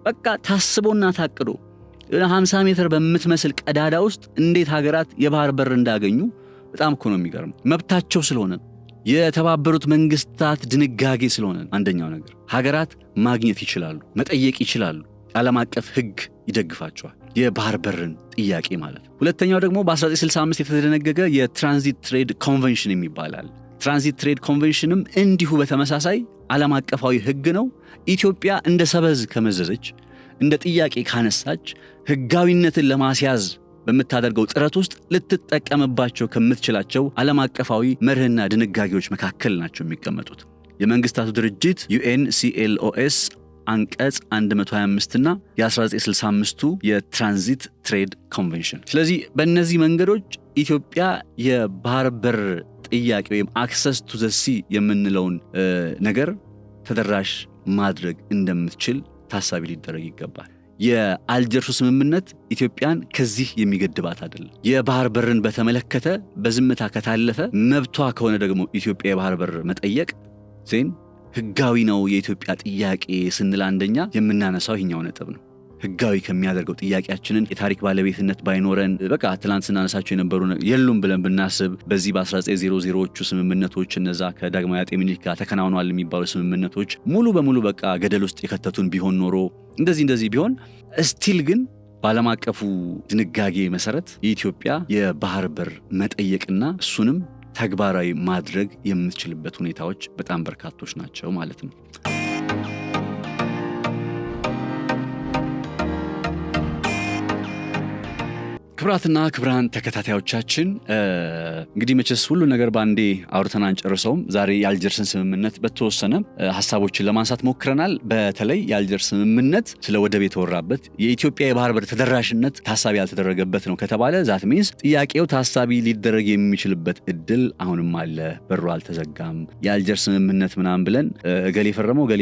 Speaker 1: በቃ ታስቦና ታቅዶ 50 ሜትር በምትመስል ቀዳዳ ውስጥ እንዴት ሀገራት የባህር በር እንዳገኙ በጣም እኮ ነው የሚገርም። መብታቸው ስለሆነ የተባበሩት መንግስታት ድንጋጌ ስለሆነ አንደኛው ነገር ሀገራት ማግኘት ይችላሉ፣ መጠየቅ ይችላሉ። ዓለም አቀፍ ሕግ ይደግፋቸዋል፣ የባህር በርን ጥያቄ ማለት ነው። ሁለተኛው ደግሞ በ1965 የተደነገገ የትራንዚት ትሬድ ኮንቬንሽን የሚባላል። ትራንዚት ትሬድ ኮንቬንሽንም እንዲሁ በተመሳሳይ ዓለም አቀፋዊ ሕግ ነው። ኢትዮጵያ እንደ ሰበዝ ከመዘዘች፣ እንደ ጥያቄ ካነሳች ሕጋዊነትን ለማስያዝ በምታደርገው ጥረት ውስጥ ልትጠቀምባቸው ከምትችላቸው ዓለም አቀፋዊ መርህና ድንጋጌዎች መካከል ናቸው የሚቀመጡት። የመንግስታቱ ድርጅት UNCLOS አንቀጽ 125 እና የ1965ቱ የትራንዚት ትሬድ ኮንቬንሽን። ስለዚህ በእነዚህ መንገዶች ኢትዮጵያ የባህር በር ጥያቄ ወይም አክሰስ ቱ ዘ ሲ የምንለውን ነገር ተደራሽ ማድረግ እንደምትችል ታሳቢ ሊደረግ ይገባል። የአልጀርሱ ስምምነት ኢትዮጵያን ከዚህ የሚገድባት አይደለም። የባህር በርን በተመለከተ በዝምታ ከታለፈ መብቷ ከሆነ ደግሞ ኢትዮጵያ የባህር በር መጠየቅ ዜን ህጋዊ ነው የኢትዮጵያ ጥያቄ ስንል አንደኛ የምናነሳው ይሄኛው ነጥብ ነው። ህጋዊ ከሚያደርገው ጥያቄያችንን የታሪክ ባለቤትነት ባይኖረን በቃ ትላንት ስናነሳቸው የነበሩ የሉም ብለን ብናስብ በዚህ በ1900ዎቹ ስምምነቶች እነዛ ከዳግማዊ አጤ ምኒልክ ጋር ተከናውኗል የሚባሉ ስምምነቶች ሙሉ በሙሉ በቃ ገደል ውስጥ የከተቱን ቢሆን ኖሮ እንደዚህ ቢሆን ስቲል ግን በዓለም አቀፉ ድንጋጌ መሰረት የኢትዮጵያ የባህር በር መጠየቅና እሱንም ተግባራዊ ማድረግ የምትችልበት ሁኔታዎች በጣም በርካቶች ናቸው ማለት ነው። ክብራትና ክብራን ተከታታዮቻችን እንግዲህ መቼስ ሁሉ ነገር ባንዴ አውርተን አንጨርሰውም። ዛሬ የአልጀርስን ስምምነት በተወሰነ ሐሳቦችን ለማንሳት ሞክረናል። በተለይ የአልጀርስ ስምምነት ስለ ወደብ የተወራበት የኢትዮጵያ የባህር በር ተደራሽነት ታሳቢ ያልተደረገበት ነው ከተባለ ዛት ሚንስ ጥያቄው ታሳቢ ሊደረግ የሚችልበት እድል አሁንም አለ፣ በሩ አልተዘጋም። የአልጀርስ ስምምነት ምናምን ብለን ገሌ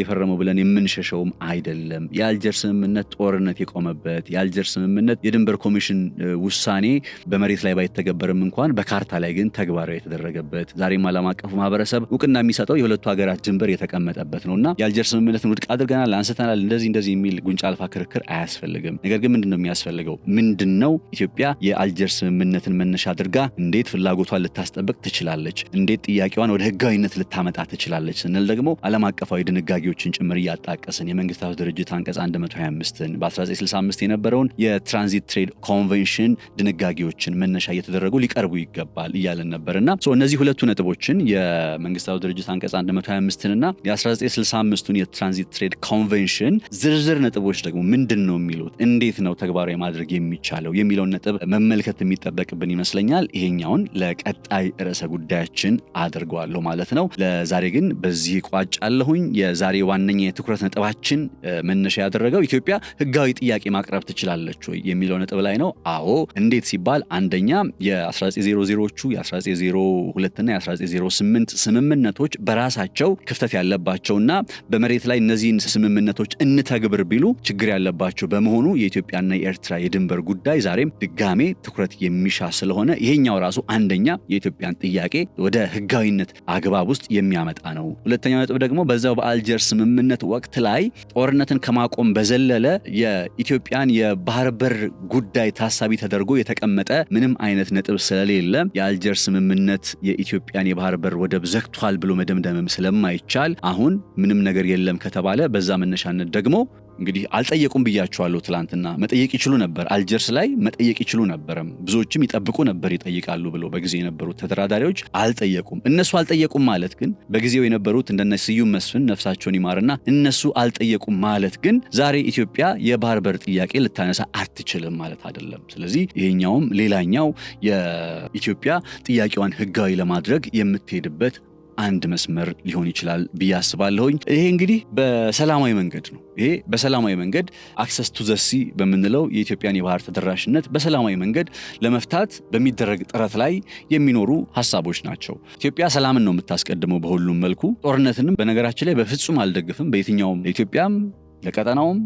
Speaker 1: ፈረመው ብለን የምንሸሸውም አይደለም። የአልጀርስ ስምምነት ጦርነት የቆመበት፣ የአልጀርስ ስምምነት የድንበር ኮሚሽን ውሳኔ በመሬት ላይ ባይተገበርም እንኳን በካርታ ላይ ግን ተግባራዊ የተደረገበት፣ ዛሬም ዓለም አቀፉ ማህበረሰብ እውቅና የሚሰጠው የሁለቱ ሀገራት ድንበር የተቀመጠበት ነውና የአልጀርስ ስምምነትን ውድቅ አድርገናል፣ አንስተናል፣ እንደዚህ የሚል ጉንጫ አልፋ ክርክር አያስፈልግም። ነገር ግን ምንድነው የሚያስፈልገው? ምንድነው ኢትዮጵያ የአልጀርስ ስምምነትን መነሻ አድርጋ እንዴት ፍላጎቷን ልታስጠብቅ ትችላለች፣ እንዴት ጥያቄዋን ወደ ህጋዊነት ልታመጣ ትችላለች ስንል ደግሞ ዓለም አቀፋዊ ድንጋጌዎችን ጭምር እያጣቀስን የመንግስታቱ ድርጅት አንቀጽ 125ን በ1965 የነበረውን የትራንዚት ትሬድ ኮንቬንሽን ድንጋጌዎችን መነሻ እየተደረጉ ሊቀርቡ ይገባል እያለን ነበርና እነዚህ ሁለቱ ነጥቦችን የመንግስታቱ ድርጅት አንቀጽ 125ንና የ1965ቱን የትራንዚት ትሬድ ኮንቬንሽን ዝርዝር ነጥቦች ደግሞ ምንድነው የሚሉት፣ እንዴት ነው ተግባራዊ ማድረግ የሚቻለው የሚለውን ነጥብ መመልከት የሚጠበቅብን ይመስለኛል። ይሄኛውን ለቀጣይ ርዕሰ ጉዳያችን አድርገዋለሁ ማለት ነው። ለዛሬ ግን በዚህ ቋጫለሁኝ። የዛሬ ዋነኛ የትኩረት ነጥባችን መነሻ ያደረገው ኢትዮጵያ ህጋዊ ጥያቄ ማቅረብ ትችላለች ወይ የሚለው ነጥብ ላይ ነው። አዎ እንዴት ሲባል አንደኛ የ1900ዎቹ የ1902 እና የ1908 ስምምነቶች በራሳቸው ክፍተት ያለባቸውና በመሬት ላይ እነዚህን ስምምነቶች እንተግብር ቢሉ ችግር ያለባቸው በመሆኑ የኢትዮጵያና የኤርትራ የድንበር ጉዳይ ዛሬም ድጋሜ ትኩረት የሚሻ ስለሆነ ይሄኛው ራሱ አንደኛ የኢትዮጵያን ጥያቄ ወደ ህጋዊነት አግባብ ውስጥ የሚያመጣ ነው። ሁለተኛው ነጥብ ደግሞ በዛው በአልጀርስ ስምምነት ወቅት ላይ ጦርነትን ከማቆም በዘለለ የኢትዮጵያን የባህር በር ጉዳይ ታሳቢ ተደርጎ የተቀመጠ ምንም አይነት ነጥብ ስለሌለ የአልጀርስ ስምምነት የኢትዮጵያን የባህር በር ወደብ ዘግቷል ብሎ መደምደምም ስለማይቻል አሁን ምንም ነገር የለም ከተባለ በዛ መነሻነት ደግሞ እንግዲህ አልጠየቁም ብያቸዋለሁ። ትላንትና መጠየቅ ይችሉ ነበር፣ አልጀርስ ላይ መጠየቅ ይችሉ ነበርም። ብዙዎችም ይጠብቁ ነበር ይጠይቃሉ ብሎ በጊዜ የነበሩት ተደራዳሪዎች አልጠየቁም። እነሱ አልጠየቁም ማለት ግን በጊዜው የነበሩት እንደነ ስዩም መስፍን ነፍሳቸውን ይማርና እነሱ አልጠየቁም ማለት ግን ዛሬ ኢትዮጵያ የባህር በር ጥያቄ ልታነሳ አትችልም ማለት አይደለም። ስለዚህ ይሄኛውም ሌላኛው የኢትዮጵያ ጥያቄዋን ህጋዊ ለማድረግ የምትሄድበት አንድ መስመር ሊሆን ይችላል ብዬ አስባለሁኝ። ይሄ እንግዲህ በሰላማዊ መንገድ ነው። ይሄ በሰላማዊ መንገድ አክሰስ ቱ ዘ ሲ በምንለው የኢትዮጵያን የባህር ተደራሽነት በሰላማዊ መንገድ ለመፍታት በሚደረግ ጥረት ላይ የሚኖሩ ሐሳቦች ናቸው። ኢትዮጵያ ሰላምን ነው የምታስቀድመው በሁሉም መልኩ። ጦርነትንም በነገራችን ላይ በፍጹም አልደግፍም። በየትኛውም ለኢትዮጵያም ለቀጠናውም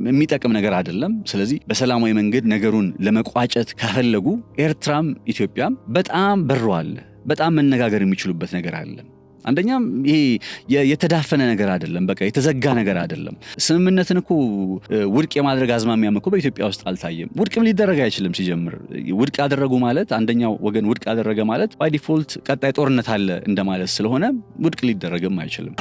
Speaker 1: የሚጠቅም ነገር አይደለም። ስለዚህ በሰላማዊ መንገድ ነገሩን ለመቋጨት ከፈለጉ ኤርትራም ኢትዮጵያም በጣም በሯል። በጣም መነጋገር የሚችሉበት ነገር አለ። አንደኛም ይሄ የተዳፈነ ነገር አይደለም፣ በቃ የተዘጋ ነገር አይደለም። ስምምነትን እኮ ውድቅ የማድረግ አዝማሚያም እኮ በኢትዮጵያ ውስጥ አልታየም። ውድቅም ሊደረግ አይችልም። ሲጀምር ውድቅ ያደረጉ ማለት አንደኛው ወገን ውድቅ ያደረገ ማለት ባይ ዲፎልት ቀጣይ ጦርነት አለ እንደማለት ስለሆነ ውድቅ ሊደረግም አይችልም።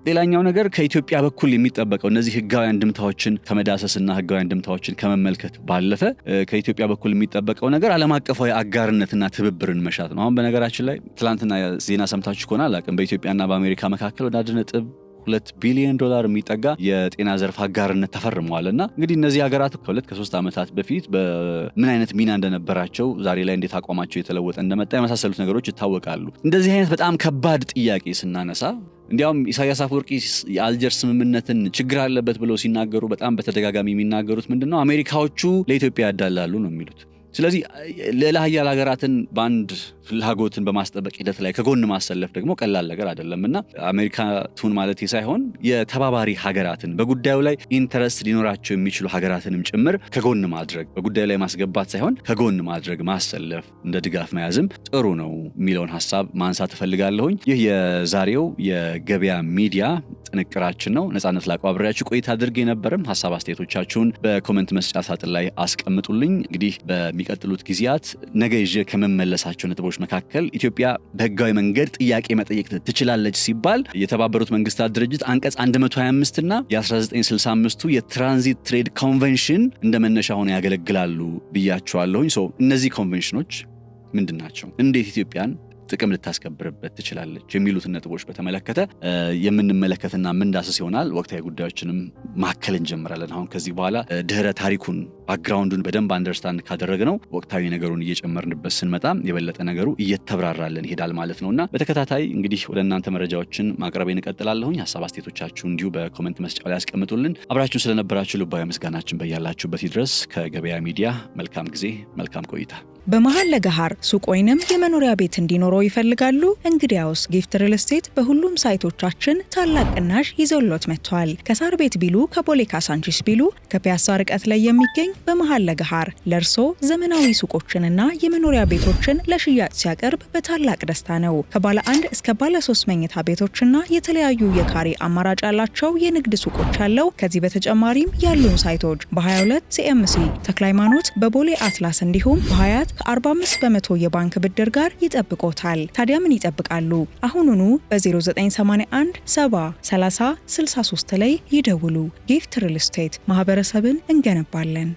Speaker 1: ሌላኛው ነገር ከኢትዮጵያ በኩል የሚጠበቀው እነዚህ ህጋዊ አንድምታዎችን ከመዳሰስና ህጋዊ አንድምታዎችን ከመመልከት ባለፈ ከኢትዮጵያ በኩል የሚጠበቀው ነገር ዓለም አቀፋዊ አጋርነትና ትብብርን መሻት ነው። አሁን በነገራችን ላይ ትላንትና ዜና ሰምታችሁ ከሆነ አላውቅም፣ በኢትዮጵያና በአሜሪካ መካከል ወደ $1.2 ቢሊዮን የሚጠጋ የጤና ዘርፍ አጋርነት ተፈርመዋልና እንግዲህ እነዚህ ሀገራት ከ2-3 ዓመታት በፊት በምን አይነት ሚና እንደነበራቸው ዛሬ ላይ እንዴት አቋማቸው የተለወጠ እንደመጣ የመሳሰሉት ነገሮች ይታወቃሉ። እንደዚህ አይነት በጣም ከባድ ጥያቄ ስናነሳ እንዲያውም ኢሳያስ አፈወርቂ የአልጀርስ ስምምነትን ችግር አለበት ብለው ሲናገሩ በጣም በተደጋጋሚ የሚናገሩት ምንድነው አሜሪካዎቹ ለኢትዮጵያ ያዳላሉ ነው የሚሉት። ስለዚህ ሌላ ሀያል ሀገራትን በአንድ ፍላጎትን በማስጠበቅ ሂደት ላይ ከጎን ማሰለፍ ደግሞ ቀላል ነገር አይደለምና አሜሪካ ቱን ማለት ሳይሆን የተባባሪ ሀገራትን በጉዳዩ ላይ ኢንተረስት ሊኖራቸው የሚችሉ ሀገራትንም ጭምር ከጎን ማድረግ፣ በጉዳዩ ላይ ማስገባት ሳይሆን ከጎን ማድረግ ማሰለፍ፣ እንደ ድጋፍ መያዝም ጥሩ ነው የሚለውን ሐሳብ ማንሳት እፈልጋለሁኝ። ይህ የዛሬው የገበያ ሚዲያ ጥንቅራችን ነው። ነጻነት ላቀው አብሬያችሁ ቆይታ አድርጌ ነበርም። ሐሳብ አስተያየቶቻችሁን በኮሜንት መስጫ ሳጥን ላይ አስቀምጡልኝ። እንግዲህ በሚቀጥሉት ጊዜያት ነገ ይዤ ከመመለሳቸው ነጥቦች መካከል ኢትዮጵያ በህጋዊ መንገድ ጥያቄ መጠየቅ ትችላለች ሲባል የተባበሩት መንግስታት ድርጅት አንቀጽ 125 እና የ1965ቱ የትራንዚት ትሬድ ኮንቬንሽን እንደመነሻ ሆነው ያገለግላሉ ብያቸዋለሁኝ። እነዚህ ኮንቬንሽኖች ምንድን ናቸው? እንዴት ኢትዮጵያን ጥቅም ልታስከብርበት ትችላለች የሚሉትን ነጥቦች በተመለከተ የምንመለከትና ምንዳስስ ይሆናል። ወቅታዊ ጉዳዮችንም ማከል እንጀምራለን። አሁን ከዚህ በኋላ ድህረ ታሪኩን ባክግራውንዱን በደንብ አንደርስታንድ ካደረግነው ወቅታዊ ነገሩን እየጨመርንበት ስንመጣ የበለጠ ነገሩ እየተብራራልን ይሄዳል ማለት ነውና በተከታታይ እንግዲህ ወደ እናንተ መረጃዎችን ማቅረቤን እቀጥላለሁኝ። ሐሳብ አስተያየቶቻችሁ እንዲሁ በኮሜንት መስጫው ላይ ያስቀምጡልን። አብራችሁን ስለነበራችሁ ልባዊ ምስጋናችን በያላችሁበት ይድረስ። ከገበያ ሚዲያ መልካም ጊዜ፣ መልካም ቆይታ።
Speaker 2: በመሃል ለገሃር ሱቅ ወይንም የመኖሪያ ቤት እንዲኖረው ይፈልጋሉ? እንግዲያውስ ጊፍት ሪል ስቴት በሁሉም ሳይቶቻችን ታላቅ ቅናሽ ይዘውሎት መጥቷል። ከሳር ቤት ቢሉ፣ ከቦሌ ካሳንቺስ ቢሉ፣ ከፒያሳ ርቀት ላይ የሚገኝ በመሃል ለገሃር ለርሶ ዘመናዊ ሱቆችንና የመኖሪያ ቤቶችን ለሽያጭ ሲያቀርብ በታላቅ ደስታ ነው። ከባለ 1 እስከ ባለ 3 መኝታ ቤቶችና የተለያዩ የካሬ አማራጭ ያላቸው የንግድ ሱቆች አለው። ከዚህ በተጨማሪም ያሉን ሳይቶች በ22 ሲኤምሲ ተክለ ሃይማኖት፣ በቦሌ አትላስ እንዲሁም በሀያት ከ45 በመቶ የባንክ ብድር ጋር ይጠብቆታል። ታዲያ ምን ይጠብቃሉ? አሁኑኑ በ0981 70 30 63 ላይ ይደውሉ። ጊፍት ሪል ስቴት ማህበረሰብን እንገነባለን።